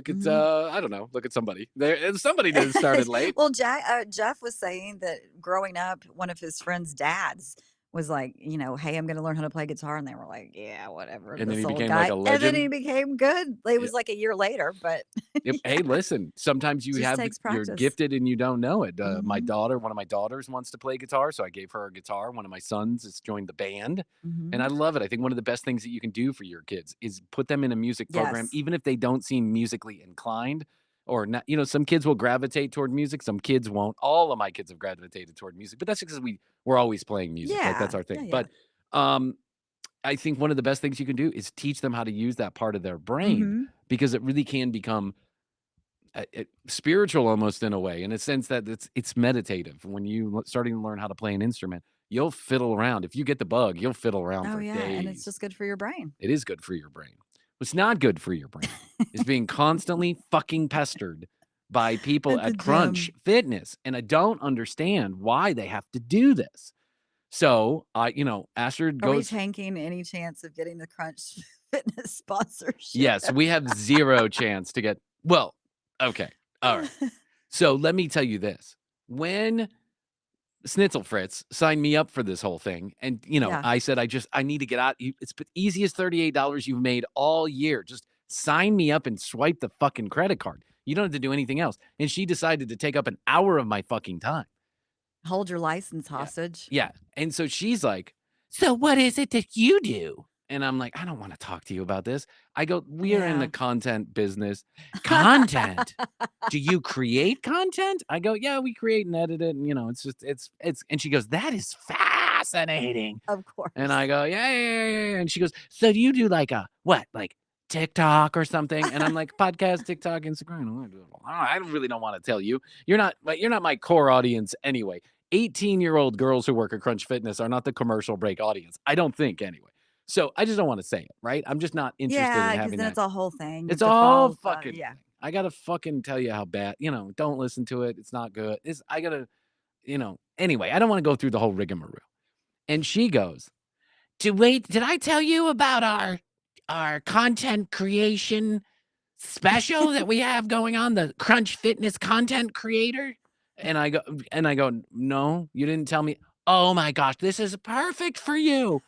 at Mhm. I don't know, look at somebody. Somebody didn't start it late. Well, Jeff was saying that growing up, one of his friends' dads was like, hey, I'm going to learn how to play guitar. And they were like, yeah, whatever. And then this he old became guy. like a And then he legend. became good. It was like a year later, but Yep. Hey, listen, sometimes you Just takes you're practice. gifted and you don't know it. My Mhm. daughter, one of my daughters wants to play guitar, so I gave her a guitar. One of my sons has joined the band, and I Mhm. love it. I think one of the best things that you can do for your kids is put them in a music program, Yes. even if they don't seem musically inclined or not. Some kids will gravitate toward music, some kids won't. All of my kids have gravitated toward music, but that's because we're always playing music. Like that's Yeah, our thing. yeah, But I think one of the best things you can do is teach them how to use that part of their brain Mhm. because it really can become spiritual almost in a way, in a sense that it's meditative. When you starting to learn how to play an instrument, you'll fiddle around. If you get the bug, you'll fiddle around Oh, for yeah. days. And it's just good for your brain. It is good for your brain. What's not good for your brain is being constantly fucking pestered by people At the at Crunch gym. Fitness. And I don't understand why they have to do this. So Astrid Are we goes. tanking any chance of getting the Crunch Fitness sponsorship? Yes, we have zero chance to get. Well, okay. All right. So let me tell you this. When Snitzel Fritz signed me up for this whole thing, and Yeah. I said, I need to get out. It's the easiest $38 you've made all year. Just sign me up and swipe the fucking credit card. You don't have to do anything else. And she decided to take up an hour of my fucking time. Hold your license hostage. Yeah. And so she's like, so what is it that you do? And I'm like, I don't want to talk to you about this. I go, we are in Yeah. the content business. Content? Do you create content? I go, yeah, we create and edit it. And, it's just, it's, and she goes, that is fascinating. Of course. And I go, yeah. And she goes, so do you do like like TikTok or something? And I'm like, podcast, TikTok, Instagram. I really don't want to tell you. You're not my core audience anyway. 18-year-old girls who work at Crunch Fitness are not the commercial break audience. I don't think anyway. So I just don't want to say it, right? I'm just not interested in because having then that. it's a whole thing. You It's have to all follow, fucking yeah. thing. I gotta fucking tell you how bad, don't listen to it. It's not good. I gotta, anyway, I don't want to go through the whole rigmarole. And she goes, did I tell you about our content creation special that we have going on, the Crunch Fitness content creator? And I go, no, you didn't tell me. Oh my gosh, this is perfect for you.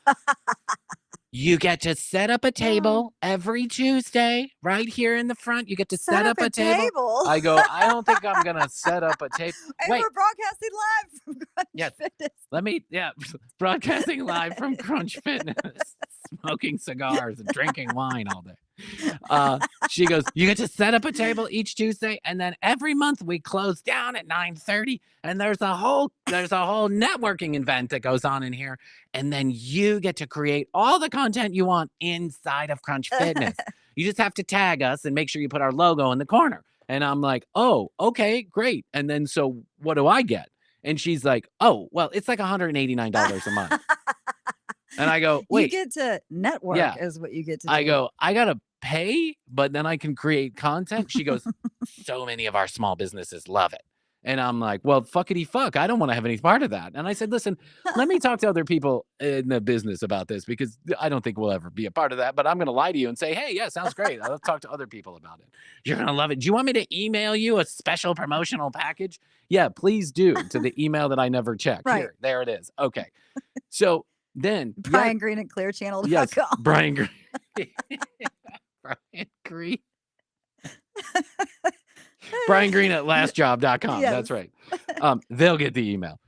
You get to set up a table every Tuesday right here in the front. You get to set up a table. I go, I don't think I'm going to set up a table. And Wait, we're broadcasting live from Crunch Yes. Fitness. Broadcasting live from Crunch Fitness, smoking cigars and drinking wine all day. She goes, you get to set up a table each Tuesday, and then every month we close down at 9:30, and there's a whole networking event that goes on in here, and then you get to create all the content you want inside of Crunch Fitness. You just have to tag us and make sure you put our logo in the corner. And I'm like, oh, okay, great. And then so what do I get? And she's like, oh, well, it's like $189 a month. And I go, wait. You get to network is what you get to do. I go, I got to pay, but then I can create content. She goes, so many of our small businesses love it. And I'm like, well, fuckity fuck. I don't want to have any part of that. And I said, listen, let me talk to other people in the business about this because I don't think we'll ever be a part of that. But I'm going to lie to you and say, hey, yeah, sounds great. I'll talk to other people about it. You're going to love it. Do you want me to email you a special promotional package? Yeah, please do, to the email that I never check. Right. Here, there it is. Okay. So then Bryan Green at clearchannel.com. yes, Bryan Green. Bryan Green. Bryan Green at lastjob.com. Yes. That's right. They'll get the email.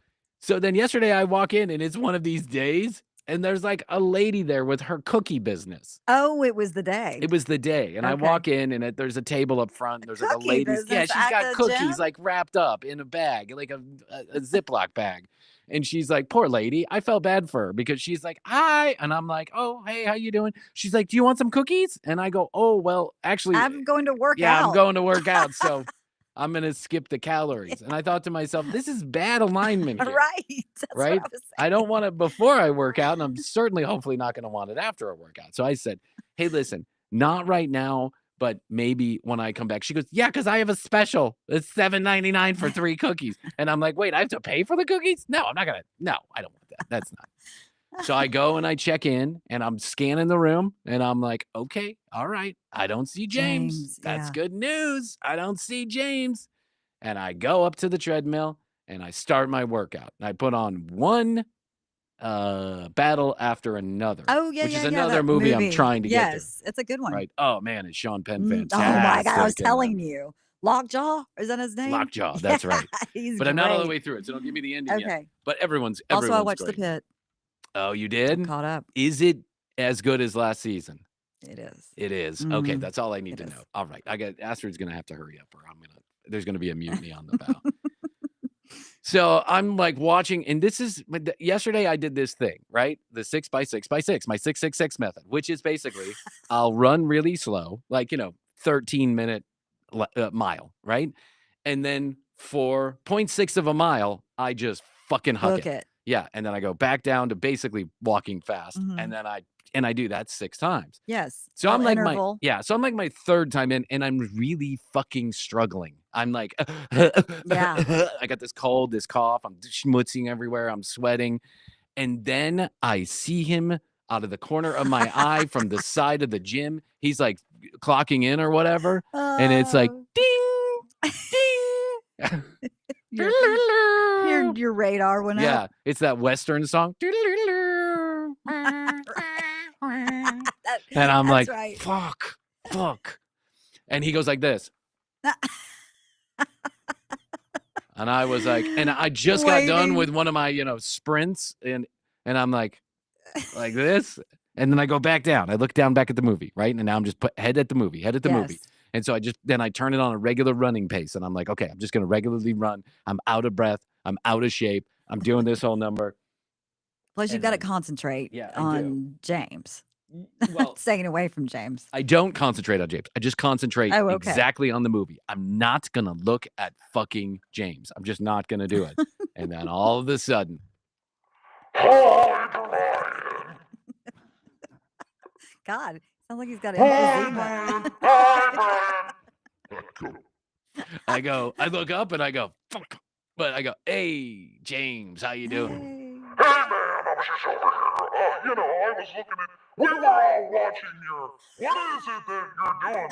So then yesterday I walk in and it's one of these days and there's like a lady there with her cookie business. Oh, it was the day. It was the day. And I Okay. walk in and there's a table up front. There's like a Cookie lady's. Yeah, business she's at got the cookies gym? like wrapped up in a bag, like a Ziploc bag. And she's like, poor lady. I felt bad for her because she's like, hi. And I'm like, oh, hey, how you doing? She's like, do you want some cookies? And I go, oh, well, actually, I'm going to work yeah, out. I'm going to work out. So I'm going to skip the calories. And I thought to myself, this is bad alignment here. Right. That's Right? what I was saying. I don't want it before I work out, and I'm certainly hopefully not going to want it after a workout. So I said, hey, listen, not right now, but maybe when I come back. She goes, yeah, because I have a special. It's $7.99 for 3 cookies. And I'm like, wait, I have to pay for the cookies? No, I'm not going to. No, I don't want that. That's not. So I go and I check in and I'm scanning the room and I'm like, okay, all right. I don't see James. That's yeah. good news. I don't see James. And I go up to the treadmill and I start my workout. And I put on one battle after another. Oh, yeah, which is yeah, another that movie I'm trying to get to. Yes, it's a good one. Right. Oh man, is Sean Penn Oh fantastic? my God, I was in telling that. you. Lockjaw? Is that his name? Lockjaw, that's right. He's But I'm not all the great. way through it, so don't give me the ending yet. Okay. But everyone's Also, I watched great. The Pit. Oh, you did? Caught up. Is it as good as last season? It is. It is. Okay, Mhm. that's all I need It to is. know. All right. Astrid's gonna have to hurry up or there's gonna be a mutiny on the bow. So I'm like watching, and this is yesterday I did this thing, right? The 6x6x6, my 666 method, which is basically I'll run really slow, like 13-minute mile, right? And then for 0.6 of a mile, I just fucking Hook it. it. Yeah, and then I go back down to basically walking fast, Mhm. and then I do that 6 times. Yes. So I'm like interval. so I'm like my 3rd time in, and I'm really fucking struggling. I'm like, Yeah. I got this cold, this cough. I'm schmutzing everywhere. I'm sweating, and then I see him out of the corner of my eye from the side of the gym. He's like clocking in or whatever, and it's like ding, ding. Your radar went Yeah, up. it's that Western song. And I'm That's like, right. fuck. And he goes like this. And I was like, and I just got done Waiting. with one of my, sprints. And I'm like this. And then I go back down. I look down back at the movie, right? And now I'm just head at the movie. Yes. And so I turn it on a regular running pace. And I'm like, okay, I'm just going to regularly run. I'm out of breath. I'm out of shape. I'm doing this whole number. Plus, you've And got to then- concentrate Yeah, I do. on James. Well, Staying away from James. I don't concentrate on James. I just concentrate Oh, okay. exactly on the movie. I'm not going to look at fucking James. I'm just not going to do it. And then all of a sudden, God, sounds like he's got emphysema. I look up and I go, fuck. But I go, hey, James, how you doing? Hey. Hey man, I was just over here. I was looking at. We were all watching your. What is it that you're doing over here?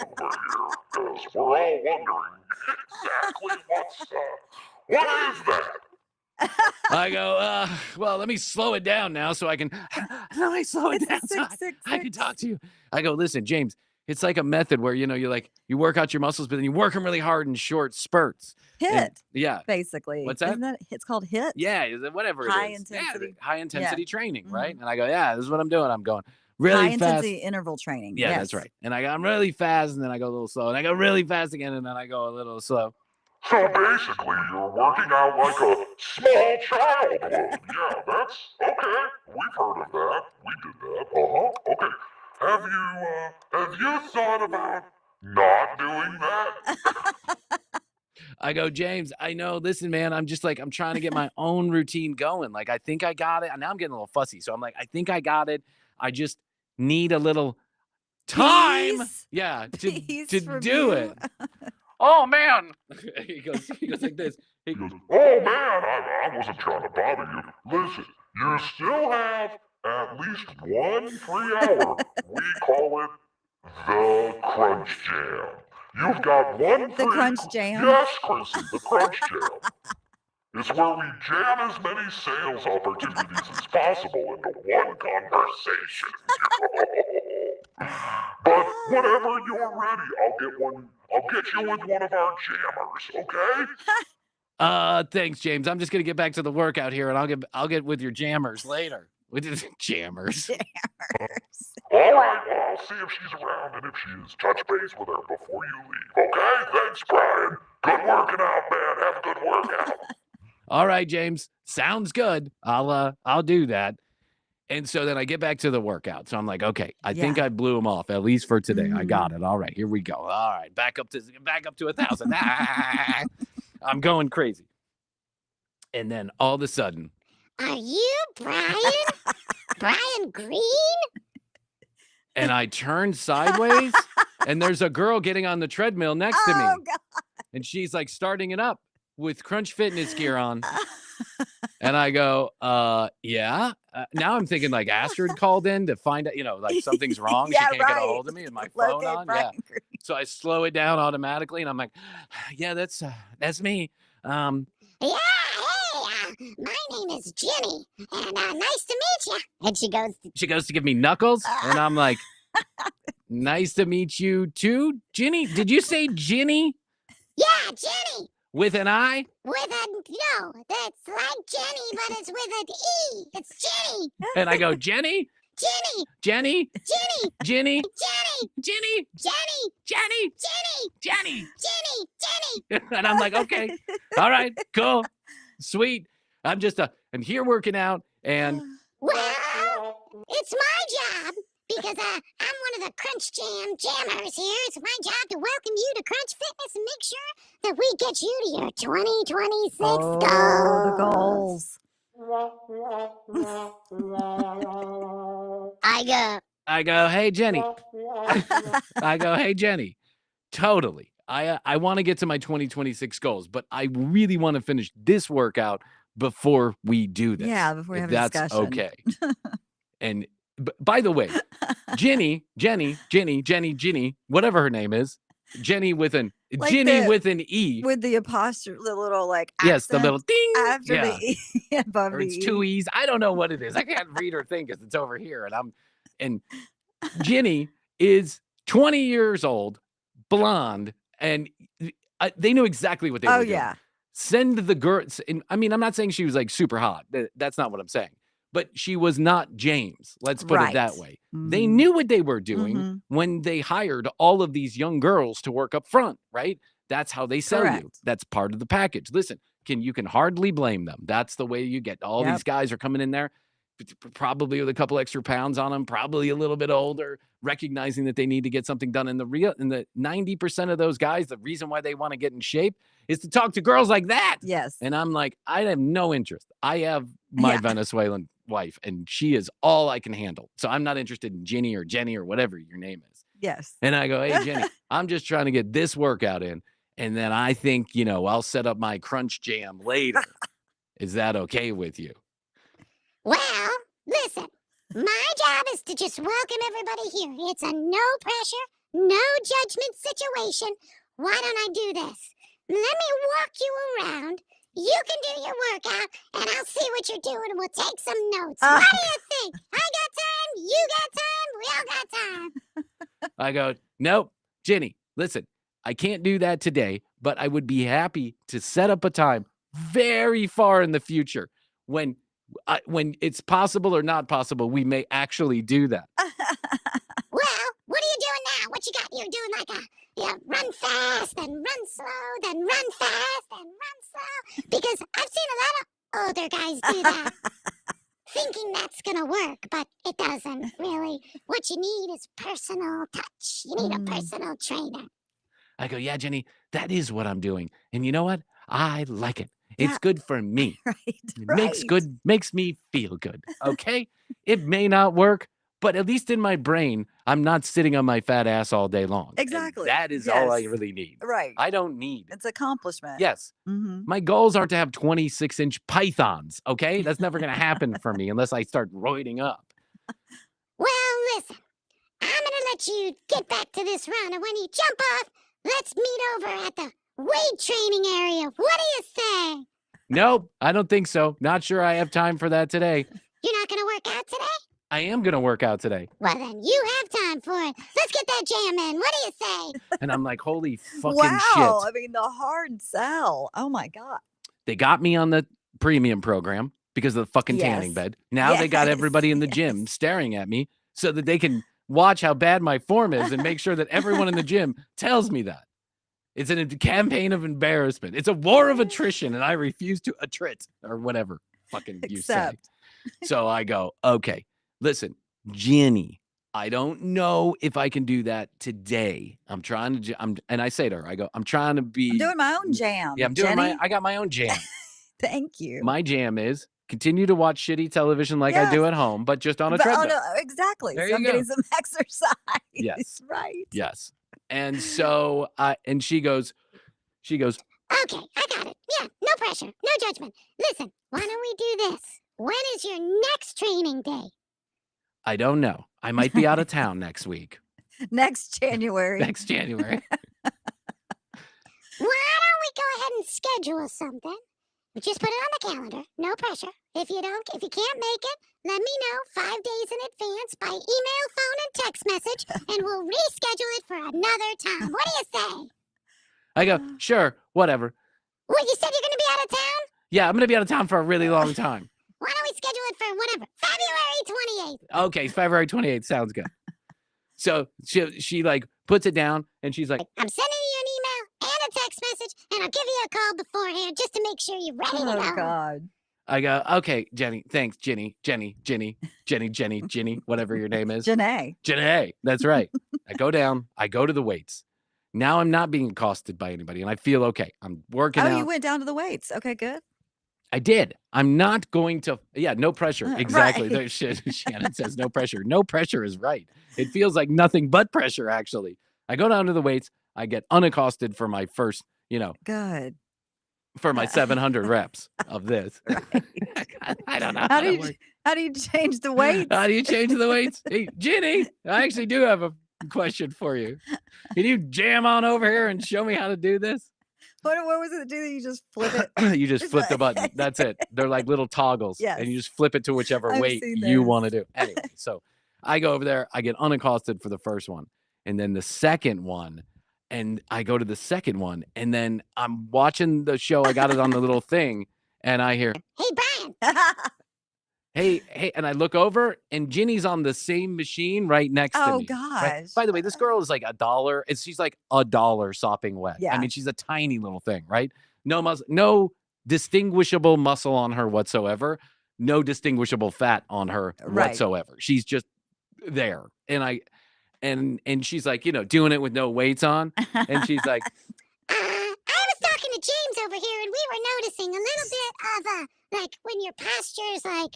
Because we're all wondering exactly what is that? I go, well, let me slow it down now so I can. Let me slow it It's down a so 666. I can talk to you. I go, listen, James. It's like a method where you work out your muscles, but then you work them really hard in short spurts. Hit, And- yeah. basically. What's that? Isn't that it's called hit? Yeah, whatever High it is. intensity. Yeah, high intensity training, right? Mhm. And I go, yeah, this is what I'm doing. I'm going really High fast. intensity interval training. Yeah, yes. that's right. And I'm really fast, and then I go a little slow, and I go really fast again, and then I go a little slow. So basically, you're working out like a small child would. Yeah, that's okay. We've heard of that. We did that. Okay. Have you thought about not doing that? I go, James, I know. Listen, man, I'm just like, I'm trying to get my own routine going. Like, I think I got it. And now I'm getting a little fussy. So I'm like, I think I got it. I just need a little time. Peace. Yeah, Peace to from do you. it. Oh, man. he goes like this. He goes, oh man, I wasn't trying to bother you. Listen, you still have at least 1 free hour. We call it the Crunch Jam. You've got 1 free... The Crunch Jam? Yes, Krissy, the Crunch Jam. It's where we jam as many sales opportunities as possible into one conversation. But whenever you're ready, I'll get you with one of our jammers, okay? Thanks, James. I'm just gonna get back to the workout here, and I'll get with your jammers later. What is it? Jammers. All right, well, I'll see if she's around, and if she is, touch base with her before you leave. Okay? Thanks, Bryan. Good working out, man. Have a good workout. All right, James. Sounds good. I'll do that. And so then I get back to the workout. So I'm like, okay, I think I blew him off, at least for today. I got it. All right, here we go. All right, back up to 1,000. I'm going crazy. And then all of a sudden, are you Bryan? Bryan Green? And I turn sideways, and there's a girl getting on the treadmill next to me. Oh, God. And she's like starting it up with Crunch Fitness gear on. And I go, yeah. Now I'm thinking like Astrid called in to find out, like something's wrong. Yeah, she can't get a right. hold of me and my phone on. Bryan Yeah. Green. So I slow it down automatically, and I'm like, yeah, that's me. Yeah, hey, my name is Jenny, and nice to meet you. And She goes to give me knuckles, and I'm like, nice to meet you too, Jenny. Did you say Jenny yeah, Jenny, with an I? no, that's like Jenny, but it's with an E. It's Jenny. And I go, Jenny, Jenny, Jenny, Jenny, Jenny, Jenny, Jenny, Jenny, Jenny, Jenny, Jenny. Jenny. And I'm like, okay, all right, cool, sweet. I'm just and here working out, and Well, it's my job because I'm one of the Crunch Jammers here. It's my job to welcome you to Crunch Fitness and make sure that we get you to your 2026 Oh, goals. the goals. I I go, hey Jenny. I go, hey Jenny. Totally. I want to get to my 2026 goals, but I really want to finish this workout before we do this. Yeah, before we if have a that's discussion. okay. And by the way, Jenny, whatever her name is, Jenny with an Like Jenny the- with an E. With the apostrophe, the little like Yes, the accent little ding. after Yeah. the E, above Or the it's E. 2 E's. I don't know what it is. I can't read or think because it's over here. And Jenny is 20 years old, blonde, and they knew exactly what they were Oh doing. yeah. Send the girls. I mean, I'm not saying she was like super hot. That's not what I'm saying. But she was not James. Let's put it that Right. way. They Mhm. knew what they were doing Mhm. when they hired all of these young girls to work up front, right? That's how they sell you. Correct. That's part of the package. Listen, you can hardly blame them. That's the way you get all Yep. these guys are coming in there, probably with a couple extra pounds on them, probably a little bit older, recognizing that they need to get something done. And the 90% of those guys, the reason why they want to get in shape is to talk to girls like that. Yes. And I'm like, I have no interest. I have my Yeah. Venezuelan wife, and she is all I can handle. So I'm not interested in Jenny or whatever your name is. Yes. And I go, hey, Jenny, I'm just trying to get this workout in. And then I think, I'll set up my crunch jam later. Is that okay with you? Well, listen, my job is to just welcome everybody here. It's a no pressure, no judgment situation. Why don't I do this? Let me walk you around. You can do your workout, and I'll see what you're doing, and we'll take some notes. What do you think? I got time. You got time. We all got time. I go, nope, Jenny, listen, I can't do that today, but I would be happy to set up a time very far in the future when it's possible or not possible, we may actually do that. Well, what are you doing now? What you got? You're doing like run fast, then run slow, then run fast, then run slow. Because I've seen a lot of older guys do that, thinking that's gonna work, but it doesn't really. What you need is personal touch. You need a personal trainer. I go, yeah, Jenny, that is what I'm doing. And you know what? I like it. It's Yeah. good for me. Right. It makes me feel good. Okay. It may not work, but at least in my brain, I'm not sitting on my fat ass all day long. And Exactly. that is all I Yes. really need. Right. I don't need. It's accomplishment. Yes. Mm-hmm. My goals aren't to have 26-inch pythons. Okay. That's never going to happen for me unless I start roiding up. Well, listen, I'm gonna let you get back to this run, and when you jump off, let's meet over at the weight training area. What do you say? Nope. I don't think so. Not sure I have time for that today. You're not gonna work out today? I am going to work out today. Well, then you have time for it. Let's get that jam in. What do you say? And I'm like, holy fucking Wow. shit. I mean, the hard sell. Oh my God. They got me on the premium program. because of the fucking tanning Yes. bed. Now they got Yes, everybody in the gym yes. staring at me so that they can watch how bad my form is and make sure that everyone in the gym tells me that. It's a campaign of embarrassment. It's a war of attrition, and I refuse to attrit or whatever fucking you say. Accept. So I go, okay, listen, Jenny, I don't know if I can do that today. I'm trying to, and I say to her, I go, I'm trying to be. I'm doing my own jam. Yeah, I'm doing Jenny. I got my own jam. Thank you. My jam is continue to watch shitty television like I do Yes. at home, but just on a But- treadmill. exactly. There So you I'm go. getting some exercise. Yes. Right. Yes. And so, and she goes, Okay, I got it. Yeah, no pressure, no judgment. Listen, why don't we do this? When is your next training day? I don't know. I might be out of town next week, Next January. next January. Why don't we go ahead and schedule something? We just put it on the calendar, no pressure. If you can't make it, let me know 5 days in advance by email, phone, and text message, and we'll reschedule it for another time. What do you say? I go, sure, whatever. Well, you said you're going to be out of town? Yeah, I'm going to be out of town for a really long time. Why don't we schedule it for whatever, February 28th? Okay, February 28th sounds good. So she like puts it down and she's like, I'm sending you an email and a text message, and I'll give you a call beforehand just to make sure you're ready to Oh go. God. I go, okay, Jenny, thanks, Jenny, whatever your name is. Janae. Jenny, that's right. I go down, I go to the weights. Now I'm not being accosted by anybody and I feel okay. I'm working Oh, out. you went down to the weights. Okay, good. I did. I'm not going to, no pressure. Exactly. Right. Shannon says no pressure. No pressure is right. It feels like nothing but pressure, actually. I go down to the weights. I get unaccosted for my first, Good. for my 700 reps of this. Right. I don't know. How that do you works. how do you change the weights? How do you change the weights? Hey, Ginny, I actually do have a question for you. Can you jam on over here and show me how to do this? What was it? Do you just flip it? You just flip the button. That's it. They're like little toggles. Yes. And you just flip it to whichever I've weight seen you those. want to do. Anyway, so I go over there. I get unaccosted for the first one. And then the second one. And I go to the second one. And then I'm watching the show. I got it on the little thing. And I hear, Hey, Brian. hey. And I look over. And Ginny's on the same machine right next to Oh me. gosh. Right? By the way, this girl is like $1. She's like $1 sopping wet. I Yeah. mean, she's a tiny little thing, right? No muscle, no distinguishable muscle on her whatsoever. No distinguishable fat on her Right. whatsoever. She's just there. And she's like, doing it with no weights on. And she's like, I was talking to James over here, and we were noticing a little bit of like when your posture's like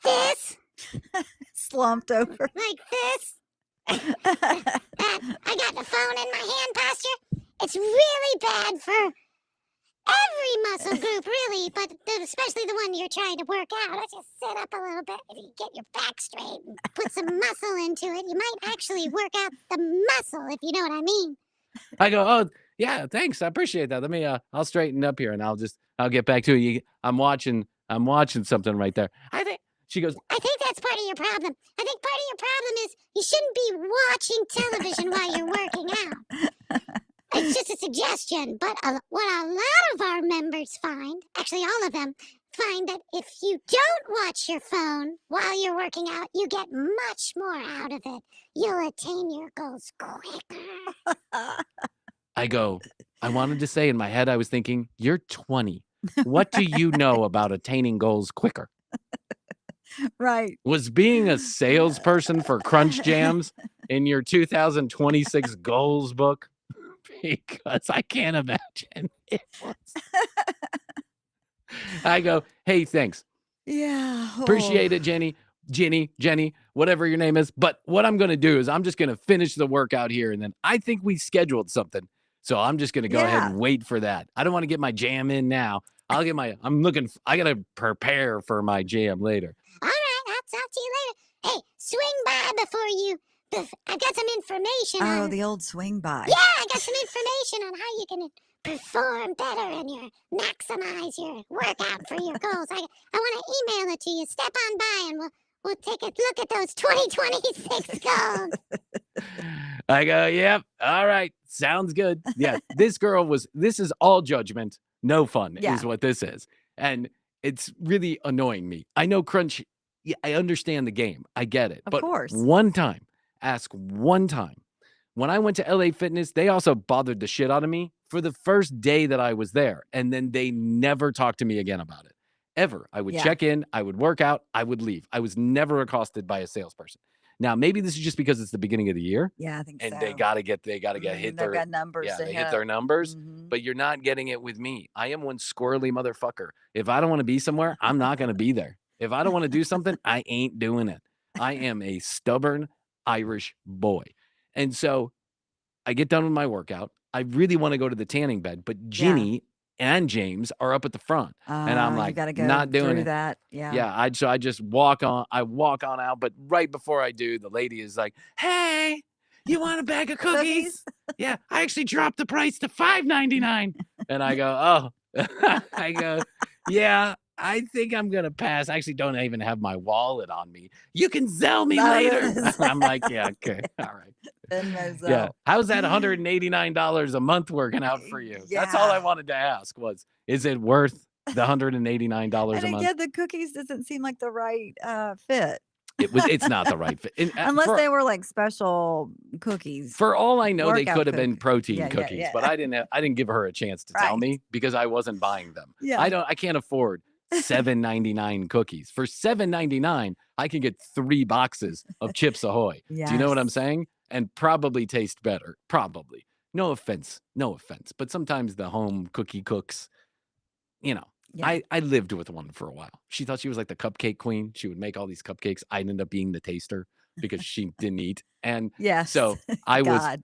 this, Slumped over. like this. I got the phone in my hand posture. It's really bad for every muscle group, really, but especially the one you're trying to work out. Let's just sit up a little bit. If you get your back straight and put some muscle into it, you might actually work out the muscle, if you know what I mean. I go, oh yeah, thanks. I appreciate that. Let me I'll straighten up here and I'll get back to you. I'm watching something right there. She goes, I think that's part of your problem. I think part of your problem is you shouldn't be watching television while you're working out. It's just a suggestion, but what a lot of our members find, actually all of them, find that if you don't watch your phone while you're working out, you get much more out of it. You'll attain your goals quicker. I go, I wanted to say in my head, I was thinking, you're 20. What do you know about attaining goals quicker? Right. Was being a salesperson for Crunch Jams in your 2026 goals book? Because I can't imagine it was. I go, hey, thanks. Yeah. Appreciate it, Jenny, whatever your name is. But what I'm going to do is I'm just going to finish the workout here. And then I think we scheduled something. So I'm just going to go ahead and wait for that. I don't want to get my jam in now. I got to prepare for my jam later. All right, I'll talk to you later. Hey, swing by before you. I've got some information Oh, on. the old swing by. Yeah, I got some information on how you can perform better and maximize your workout for your goals. I want to email it to you. Step on by and we'll take a look at those 2026 goals. I go, yep. All right. Sounds good. Yeah. This is all judgment. No fun Yeah. is what this is. And it's really annoying me. I know Crunch. Yeah, I understand the game. I get it. Of but course. ask one time. When I went to LA Fitness, they also bothered the shit out of me for the first day that I was there. And then they never talked to me again about it. Ever. I would check in, I would work out, I would leave. I was never accosted by a salesperson. Now, maybe this is just because it's the beginning of the year. Yeah, I think so. And they gotta get hit their got numbers. Yeah, to they hit their numbers, but you're not getting it with me. I am one squirrely motherfucker. If I don't want to be somewhere, I'm not gonna be there. If I don't want to do something, I ain't doing it. I am a stubborn Irish boy. And so I get done with my workout. I really want to go to the tanning bed, but Ginny and James are up at the front. And I'm like, you gotta go not doing through it. that. Yeah. Yeah. I just walk on out. But right before I do, the lady is like, hey, you want a bag of cookies? Yeah. I actually dropped the price to $5.99. And I go, oh, yeah, I think I'm going to pass. I actually don't even have my wallet on me. You can sell me later. I'm like, yeah, okay. All right. Yeah. How's that $189 a month working out for you? That's all I wanted to ask was, is it worth the $189 a month? And again, the cookies doesn't seem like the right fit. It's not the right fit. Unless they were like special cookies. For all I know, they Workout could have been cookies. protein cookies, but I didn't give her a chance to tell me because I wasn't buying them. Yeah. I can't afford $7.99 cookies. For $7.99, I can get 3 boxes of Chips Ahoy. Yes. Do you know what I'm saying? And probably taste better. Probably. No offense. But sometimes the home cookie cooks, you know. Yeah. I lived with one for a while. She thought she was like the cupcake queen. She would make all these cupcakes. I'd end up being the taster because she didn't eat. And so I was,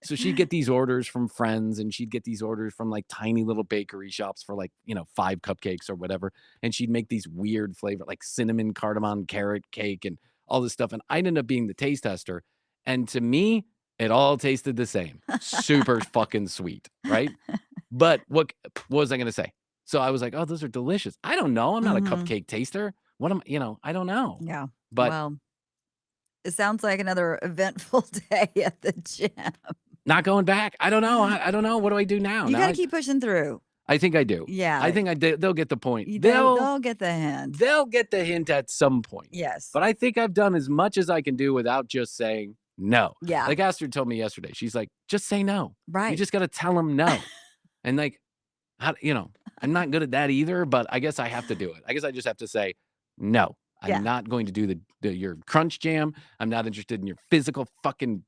so she'd get these orders from friends and she'd get these orders from like tiny little bakery shops for like, 5 cupcakes or whatever. And she'd make these weird flavor, like cinnamon, cardamom, carrot cake and all this stuff. And I'd end up being the taste tester. And to me, it all tasted the same. Super fucking sweet. Right. But what was I going to say? So I was like, oh, those are delicious. I don't know. I'm not a cupcake taster. What am I don't know. Yeah. But well, it sounds like another eventful day at the gym. Not going back. I don't know. I don't know. What do I do now? You got to keep pushing through. I think I do. Yeah. I think they'll get the point. They'll get the hint. They'll get the hint at some point. Yes. But I think I've done as much as I can do without just saying no. Yeah. Like Astrid told me yesterday. She's like, just say no. Right. You just got to tell them no. And like, I'm not good at that either, but I guess I have to do it. I guess I just have to say, no, I'm not going to do your crunch jam. I'm not interested in your physical fucking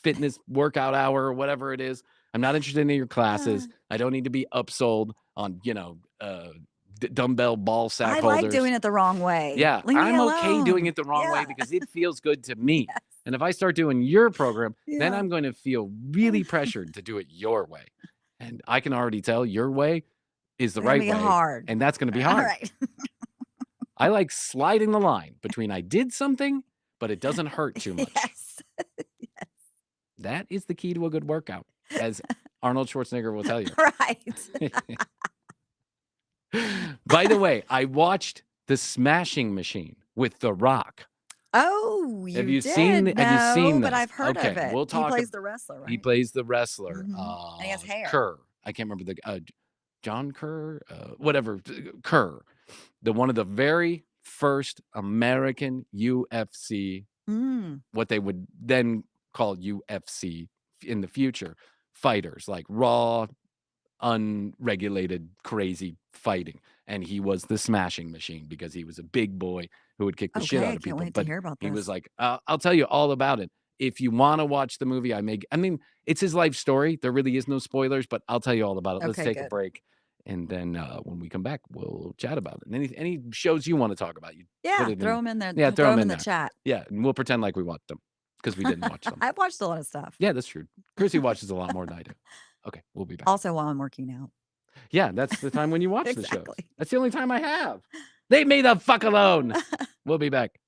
fitness workout hour or whatever it is. I'm not interested in your classes. I don't need to be upsold on, dumbbell ball sack holders. I like doing it the wrong way. Yeah, I'm okay doing it the wrong way because it feels good to me. Yes. And if I start doing your program, then I'm going to feel really pressured to do it your way. And I can already tell your way is the right way. Hard. And that's going to be hard. All right. I like sliding the line between I did something, but it doesn't hurt too much. Yes. That is the key to a good workout, as Arnold Schwarzenegger will tell you. Right. By the way, I watched The Smashing Machine with The Rock. Oh, have you seen this? But I've heard of it. We'll talk. He plays the wrestler, right? He plays the wrestler. And he has hair. Kerr. I can't remember the John Kerr, whatever. Kerr, one of the very first American UFC, what they would then call UFC in the future, fighters, like raw, unregulated, crazy fighting. And he was the Smashing Machine because he was a big boy who would kick the shit out of people. Wait to hear about this. He was like, I'll tell you all about it. If you want to watch the movie, it's his life story. There really is no spoilers, but I'll tell you all about it. Let's take a break. And then when we come back, we'll chat about it. And any shows you want to talk about, throw them in there. Yeah, throw them in the chat. Yeah, and we'll pretend like we watched them because we didn't watch them. I've watched a lot of stuff. Yeah, that's true. Krissy watches a lot more than I do. Okay, we'll be back. Also while I'm working out. Yeah, that's the time when you watch the show. That's the only time I have. Leave me the fuck alone. We'll be back.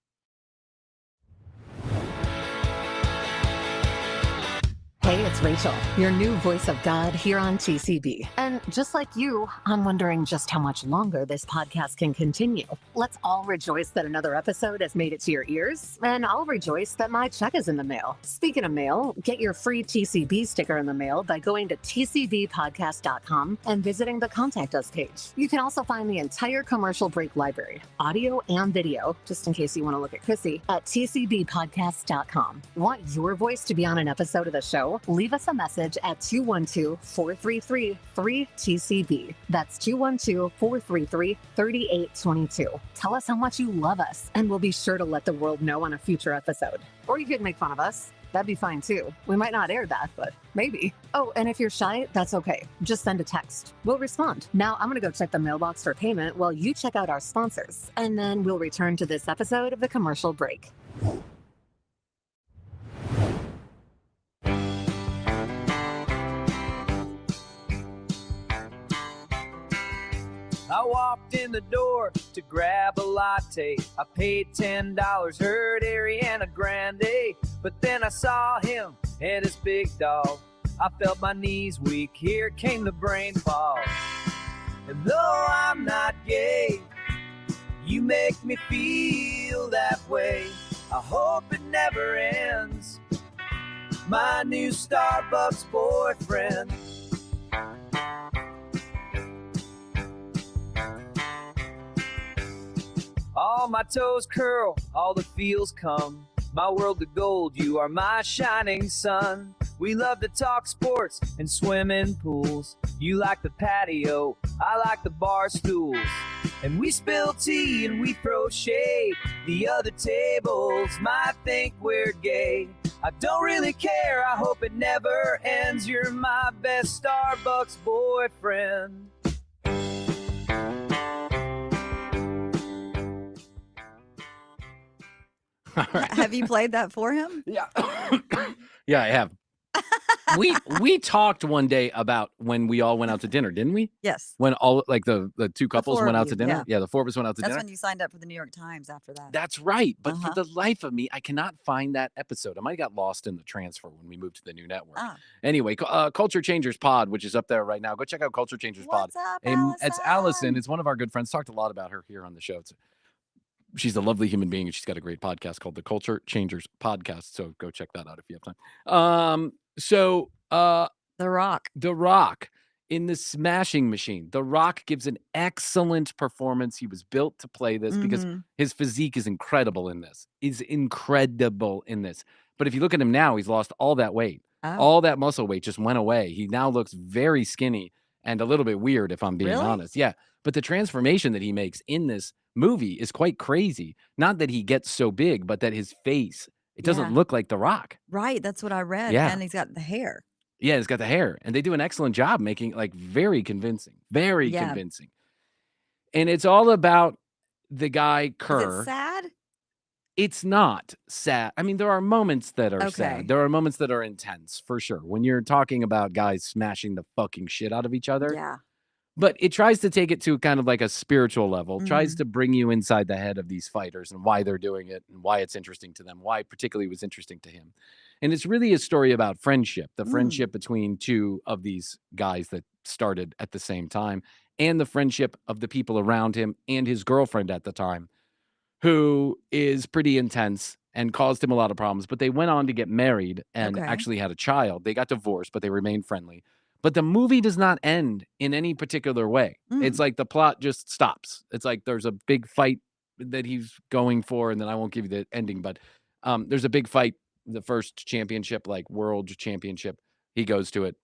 Hey, it's Rachel, your new voice of God here on TCB. And just like you, I'm wondering just how much longer this podcast can continue. Let's all rejoice that another episode has made it to your ears, and I'll rejoice that my check is in the mail. Speaking of mail, get your free TCB sticker in the mail by going to tcbpodcast.com and visiting the Contact Us page. You can also find the entire commercial break library, audio and video, just in case you want to look at Krissy, at tcbpodcast.com. Want your voice to be on an episode of the show? Leave us a message at 212-433-3TCB. That's 212-433-3822. Tell us how much you love us, and we'll be sure to let the world know on a future episode. Or you could make fun of us. That'd be fine too. We might not air that, but maybe. Oh, and if you're shy, that's okay. Just send a text. We'll respond. Now I'm gonna go check the mailbox for payment while you check out our sponsors, and then we'll return to this episode of the commercial break. I walked in the door to grab a latte. I paid $10, heard Ariana Grande. But then I saw him and his big dog. I felt my knees weak, here came the brain fog. And though I'm not gay, you make me feel that way. I hope it never ends. My new Starbucks boyfriend. All my toes curl, all the feels come. My world of gold, you are my shining sun. We love to talk sports and swim in pools. You like the patio, I like the bar stools. And we spill tea and we throw shade. The other tables might think we're gay. I don't really care, I hope it never ends. You're my best Starbucks boyfriend. All right. Have you played that for him? Yeah. Yeah, I have. We talked one day about when we all went out to dinner, didn't we? Yes. When all like the two couples four went of out you, to dinner. Yeah, the four of us went out to That's dinner. when you signed up for the New York Times after that. That's right. But Uh-huh. for the life of me, I cannot find that episode. I might have got lost in the transfer when we moved to the new network. Ah. Anyway, Culture Changers Pod, which is up there right now. Go check out Culture Changers Pod. What's up, And it's Allison. Allison? It's one of our good friends. Talked a lot about her here on the show. She's a lovely human being, and she's got a great podcast called the Culture Changers Podcast. So go check that out if you have time. The Rock. The Rock in the Smashing Machine. The Rock gives an excellent performance. He was built to play this because his physique is incredible in this. But if you look at him now, he's lost all that weight. Oh. All that muscle weight just went away. He now looks very skinny and a little bit weird, if I'm being Really? honest. Yeah. But the transformation that he makes in this movie is quite crazy. Not that he gets so big, but that his face, it doesn't Yeah. look like The Rock. Right, that's what I read. Yeah. And he's got the hair. Yeah, he's got the hair. And they do an excellent job making like very convincing. Very Yeah. convincing. And it's all about the guy Is Kerr. it sad? It's not sad. I mean, there are moments that are Okay. sad. There are moments that are intense, for sure. When you're talking about guys smashing the fucking shit out of each other. Yeah. But it tries to take it to kind of like a spiritual level, tries Mhm. to bring you inside the head of these fighters and why they're doing it and why it's interesting to them, why particularly was interesting to him. And it's really a story about friendship, the friendship between two of these guys that started at the same time, and the friendship of the people around him and his girlfriend at the time, who is pretty intense and caused him a lot of problems. But they went on to get married and Okay. actually had a child. They got divorced, but they remained friendly. But the movie does not end in any particular way. It's like the plot just stops. It's like there's a big fight that he's going for, and then I won't give you the ending, but there's a big fight, the first championship, like world championship. He goes to it,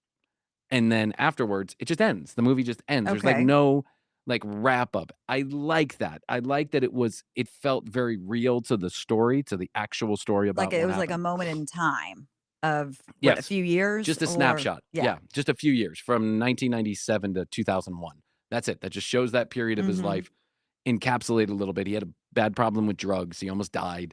and then afterwards, it just ends. The movie just ends. There's like Okay. no like wrap up. I like that. I like that it felt very real to the story, to the actual story about Like it what was like a happened. moment in time of a Yes. few years? Just a or- snapshot. Yeah. Yeah, just a few years from 1997 to 2001. That's it. That just shows that period of his Mhm. life encapsulated a little bit. He had a bad problem with drugs. He almost died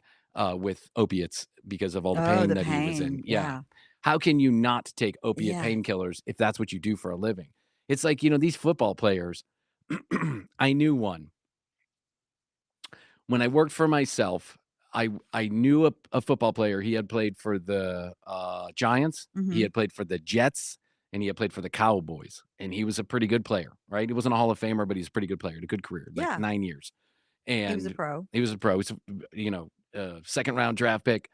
with opiates because of all the Oh, pain the that he was in. pain. Yeah. Yeah. How can you not take opiate Yeah. painkillers if that's what you do for a living? It's like, these football players. I knew one. When I worked for myself, I knew a football player. He had played for the Giants. He Mhm. had played for the Jets, and he had played for the Cowboys. And he was a pretty good player, right? He wasn't a Hall of Famer, but he's a pretty good player. Had a good career, like Yeah. 9 years. And He was a pro. He was a pro. He's second round draft pick,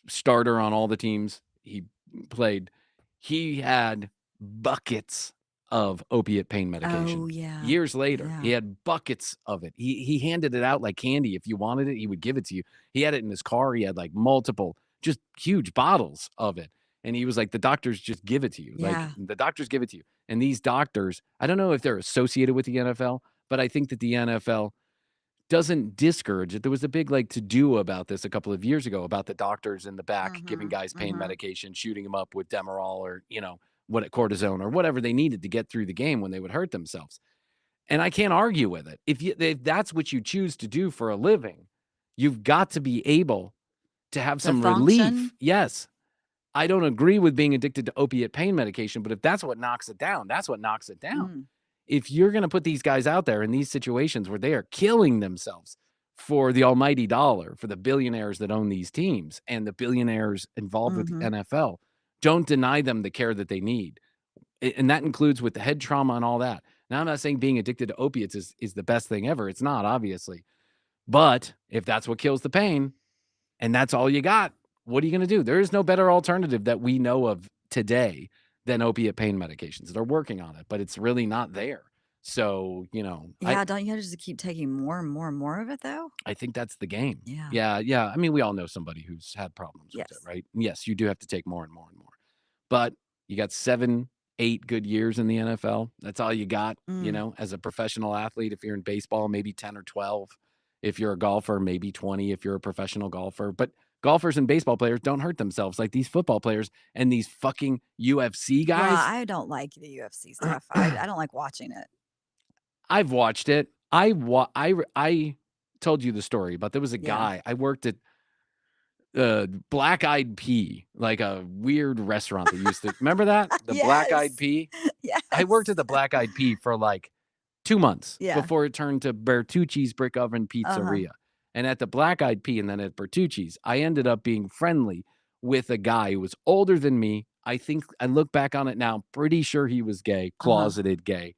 starter on all the teams he played. He had buckets of opiate pain medication. Oh, yeah. Years later, he Yeah. had buckets of it. He handed it out like candy. If you wanted it, he would give it to you. He had it in his car. He had like multiple, just huge bottles of it. And he was like, the doctors just give it to you. Yeah. Like the doctors give it to you. And these doctors, I don't know if they're associated with the NFL, but I think that the NFL doesn't discourage it. There was a big like to do about this a couple of years ago about the doctors in the back giving Mhm. guys pain Mhm. medication, shooting them up with Demerol or what cortisone or whatever they needed to get through the game when they would hurt themselves. And I can't argue with it. If that's what you choose to do for a living, you've got to be able to have To some relief. function. Yes. I don't agree with being addicted to opiate pain medication, but if that's what knocks it down, that's what knocks it down. Mm. If you're going to put these guys out there in these situations where they are killing themselves for the almighty dollar, for the billionaires that own these teams and the billionaires involved with the Mhm. NFL, don't deny them the care that they need. And that includes with the head trauma and all that. Now, I'm not saying being addicted to opiates is the best thing ever. It's not, obviously. But if that's what kills the pain and that's all you got, what are you going to do? There is no better alternative that we know of today than opiate pain medications. They're working on it, but it's really not there. So, Yeah, don't you have to just keep taking more and more and more of it, though? I think that's the game. Yeah. Yeah. I mean, we all know somebody who's had problems with it, Yes. right? And yes, you do have to take more and more and more. But you got 7, 8 good years in the NFL. That's all you got, Mm. as a professional athlete. If you're in baseball, maybe 10 or 12. If you're a golfer, maybe 20 if you're a professional golfer. But golfers and baseball players don't hurt themselves like these football players and these fucking UFC Yeah, guys. I don't like the UFC stuff. I don't like watching it. I've watched it. I told you the story, but there was a Yeah. guy. I worked at Black Eyed Pea, like a weird restaurant that used to remember that? The Black Eyed Yes. Pea? I worked at Yes. the Black Eyed Pea for like 2 months Yeah. before it turned to Bertucci's Brick Oven Pizzeria. And at the Black Eyed Pea and then at Bertucci's, I ended up being friendly with a guy who was older than me. I think I look back on it now, pretty sure he was gay, closeted gay.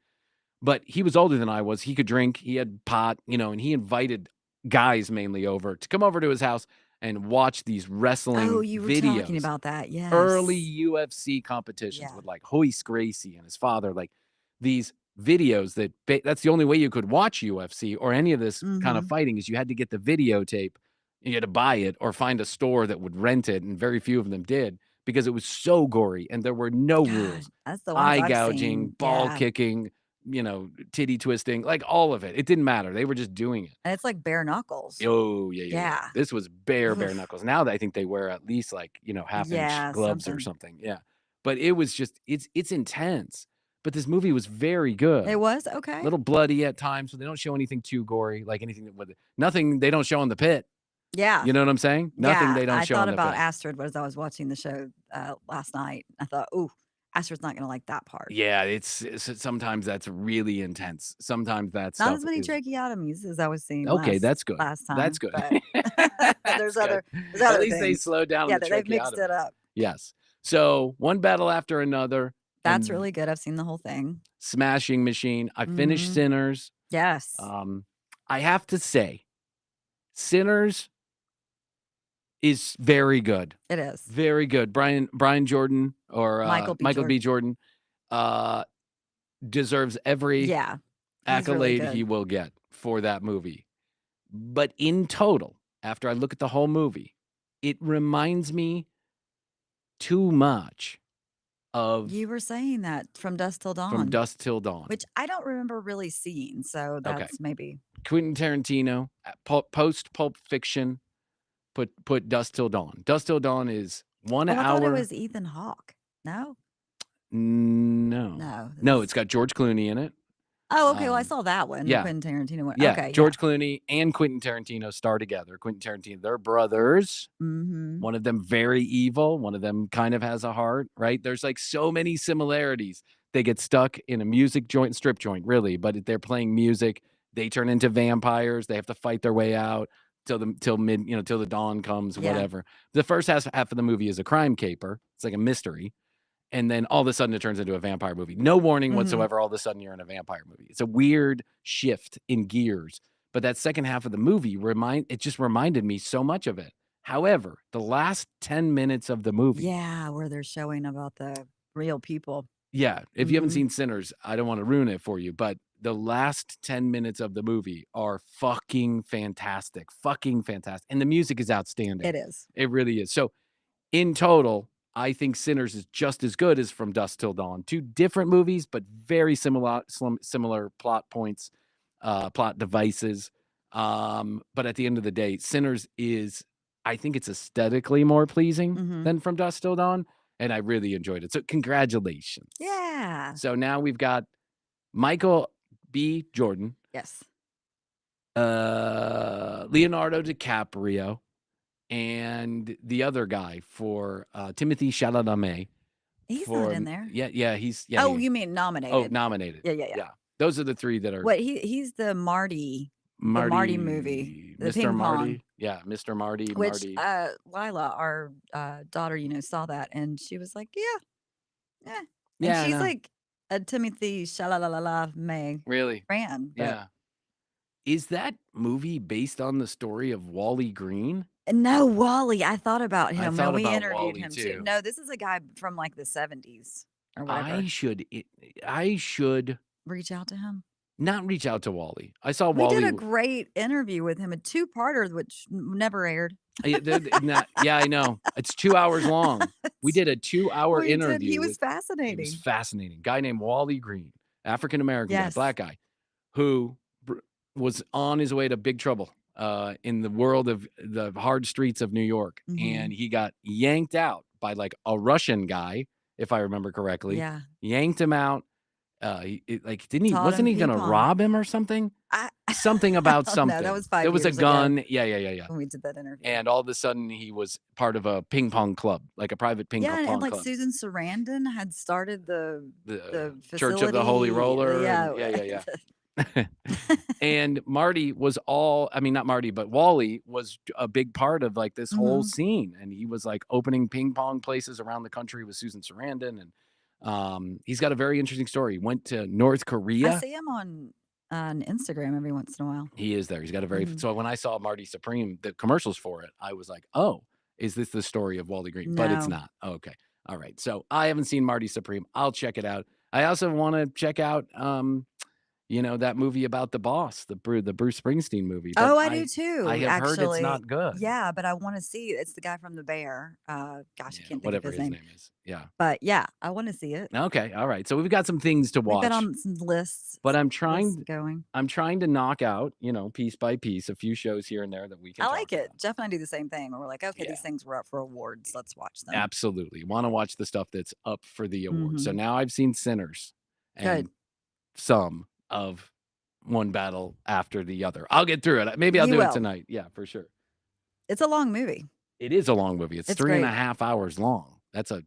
But he was older than I was. He could drink. He had pot, and he invited guys mainly over to come over to his house and watch these wrestling Oh, you were videos. talking about that. Yes. Early UFC competitions Yeah. with like Hoist Gracie and his father, like these videos that's the only way you could watch UFC or any of this kind of Mhm. fighting is you had to get the videotape. You had to buy it or find a store that would rent it, and very few of them did because it was so gory and there were no God, rules. that's the ones Eye I've gouging, seen. ball Yeah. kicking, titty twisting, like all of it. It didn't matter. They were just doing it. And it's like bare knuckles. Oh, yeah. Yeah. This was bare Oof. knuckles. Now I think they wear at least like, half-inch Yeah, gloves or something. something. Yeah. But it was just, it's intense. But this movie was very good. It was? A Okay. little bloody at times, so they don't show anything too gory, like anything nothing they don't show in the pit. Yeah. You know what I'm saying? Nothing Yeah, they don't I show thought in the about pit. Astrid as I was watching the show last night. I thought, ooh, Astrid's not going to like that part. Yeah, it's sometimes that's really intense. Sometimes that's Not as many tracheotomies as I was seeing okay, that's good. last time. That's good. But That's there's good. other At least they things. slowed down Yeah, the they've mixed tracheotomy. it up. Yes. So one battle after another. That's and really good. I've seen the whole thing. Smashing Machine. I finished Mhm. Sinners. Yes. I have to say, Sinners is very good. It is. Very good. Brian Jordan or Michael B. Jordan deserves every Yeah. He's accolade really he good. will get for that movie. But in total, after I look at the whole movie, it reminds me too much of You were saying that From Dusk Till Dawn. From Dusk Till Dawn. Which I don't remember really seeing. So that's maybe. Quentin Tarantino, post Pulp Fiction, put Dusk Till Dawn. Dusk Till Dawn is 1 Oh, I hour. thought it was Ethan Hawke. No? No. No, it's got George Clooney in it. Oh, okay. Well, I saw that one. yeah. Quentin Tarantino one. Yeah, Okay. George Clooney and Quentin Tarantino star together. Quentin Tarantino, they're brothers. Mm-hmm. One of them very evil. One of them kind of has a heart, right? There's like so many similarities. They get stuck in a music joint, strip joint, really, but they're playing music. They turn into vampires. They have to fight their way out. till the dawn comes, Yeah. whatever. The first half of the movie is a crime caper. It's like a mystery. And then all of a sudden it turns into a vampire movie. No warning Mhm. whatsoever. All of a sudden you're in a vampire movie. It's a weird shift in gears. But that second half of the movie it just reminded me so much of it. However, the last 10 minutes of the movie. Yeah, where they're showing about the real people. Yeah. If you haven't Mhm. seen Sinners, I don't want to ruin it for you, but the last 10 minutes of the movie are fucking fantastic. Fucking fantastic. And the music is outstanding. It is. It really is. So in total, I think Sinners is just as good as From Dusk Till Dawn. Two different movies, but very similar plot points, plot devices. But at the end of the day, Sinners is, I think it's aesthetically more pleasing Mhm. than From Dusk Till Dawn. And I really enjoyed it. So congratulations. Yeah. So now we've got Michael B. Jordan, Yes. Leonardo DiCaprio, and the other guy for Timothy Chalamet. He's not in there. Yeah, he's Oh, yeah. you mean nominated? Oh, nominated. Yeah. Those are the three that are What he's the Marty movie, the Mr. ping Marty. pong. Yeah, Mr. Marty. Which Marty. Lila, our daughter, saw that and she was like, yeah. And Yeah, I she's know. like a Timothy Chalamet Really? fan. But Yeah. Is that movie based on the story of Wally Green? no, Wally. I thought about I him. thought No, we about interviewed Wally him too. too. No, this is a guy from like the 70s or whatever. I should Reach out to him. not reach out to Wally. I saw We Wally. did a great interview with him, a two-parter, which never aired. Yeah, I know. It's 2 hours long. We did a 2-hour We did. interview. He was It fascinating. was fascinating. Guy named Wally Green, African-American guy, Yes. black guy, who was on his way to big trouble in the world of the hard streets of New York. Mhm. And he got yanked out by like a Russian guy, if I remember correctly. Yeah. Yanked him out. Taught Wasn't he him going to ping pong. rob him or something? I Something about don't know. something. That was 5 There was a years ago gun. Yeah. when we did that interview. And all of a sudden, he was part of a ping pong club, like a private ping Yeah, pong and like club. Susan Sarandon had started the Church of the Holy facility. Roller. Yeah. Yeah. And Marty was not Marty, but Wally was a big part of like this whole Mhm. scene. And he was like opening ping pong places around the country with Susan Sarandon. And he's got a very interesting story. He went to North I Korea. see him on Instagram every once in a while. He is there. He's got a very, Mhm. so when I saw Marty Supreme, the commercials for it, I was like, oh, is this the story of Wally Green? But it's No. not. Okay. All right. So I haven't seen Marty Supreme. I'll check it out. I also want to check out, that movie about the boss, the Bruce Springsteen movie. but Oh, I do too. I have heard it's not good. Yeah, but I want to see it. It's the guy from The Bear. Gosh, I Yeah, can't think whatever of his his name is. Yeah. But yeah, I want to see it. Okay. All right. So we've got some things to We've watch. been on some lists. But I'm lists trying going. to knock out, piece by piece, a few shows here and there that we can I talk like it. about. Jeff and I do the same thing. Where we're like, okay, Yeah. these things were up for awards. Let's watch them. Absolutely. Want to watch the stuff that's up for the awards. So Mhm. now I've seen Sinners and Good. some of one battle after the other. I'll get through it. Maybe I'll You do it will. tonight. Yeah, for sure. It's a long movie. It is a long movie. It's It's 3.5 hours long. That's a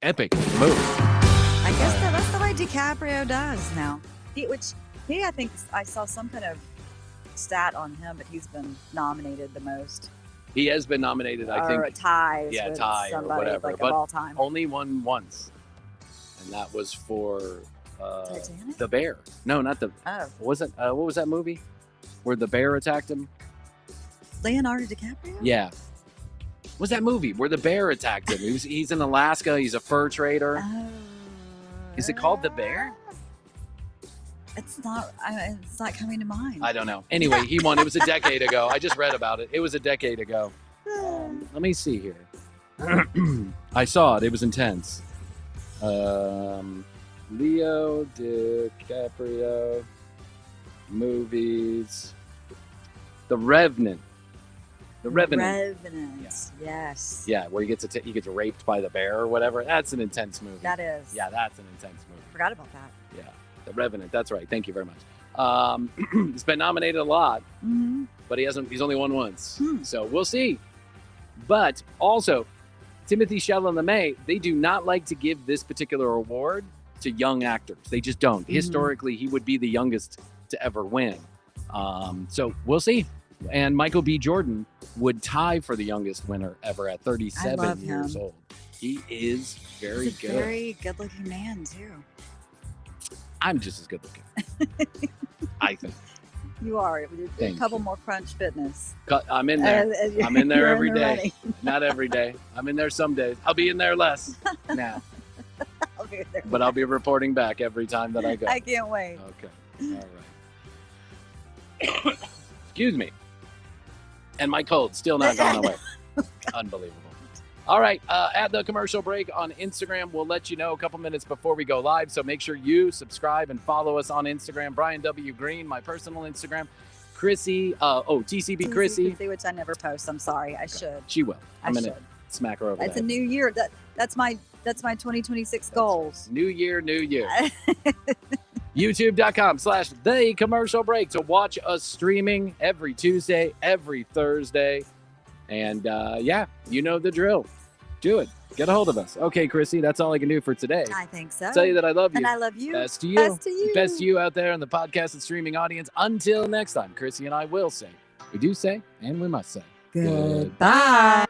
epic movie. I guess that's the way DiCaprio does now. I think I saw some kind of stat on him, but he's been nominated the most. He has been nominated, I or think, ties. yeah, with tie or somebody, whatever, like, but of all time. only won once. And that was for Titanic? The Bear. No, not the. Oh, What was that movie where the bear attacked him? Leonardo DiCaprio. Yeah. What's that movie where the bear attacked him? He's in Alaska. He's a fur trader. Oh, Is it called The Bear? It's not. It's not coming to mind. I don't know. Anyway, he won. It was a decade ago. I just read about it. It was a decade ago. Let me see here. I saw it. It was intense. Leo DiCaprio movies. The Revenant. The Revenant. Yes. Yeah, where he gets raped by the bear or whatever. That's an intense movie. That is. Yeah, that's an intense movie. Forgot about that. Yeah, The Revenant. That's right. Thank you very much. He's been nominated a lot, Mm-hmm. but he's only won once. Hmm. So we'll see. But also, Timothy Chalamet, they do not like to give this particular award to young actors. They just don't. Mhm. Historically, he would be the youngest to ever win. So we'll see. And Michael B. Jordan would tie for the youngest winner ever at 37 years him. old. He is very He's a good. very good-looking man too. I'm just as good looking. I think. You are. With a Thank couple you. more Crunch Fitness. I'm in there. I'm in there You're every the day. running. Not every day. I'm in there some days. I'll be in there less now, I'll be there. but I'll be reporting back every time that I go. I can't wait. Okay. All right. Excuse me. And my cold's still not gone away. Unbelievable. All right. At the commercial break on Instagram, we'll let you know a couple minutes before we go live. So make sure you subscribe and follow us on Instagram. Bryan W. Green, my personal Instagram. Krissy, TCB Krissy. Which I never post. I'm sorry. I should. She will. I I'm going to should. smack her over That's the a head. new year. That's my 2026 goals. New year, new year. YouTube.com/The Commercial Break to watch us streaming every Tuesday, every Thursday. And yeah, you know the drill. Do it. Get a hold of us. Okay, Krissy, that's all I can do for today. I think so. Tell you that I love you. And I love you. Best to you. Best to you. Best to you out there in the podcast and streaming audience. Until next time, Krissy and I will say, we do say, and we must say, Goodbye.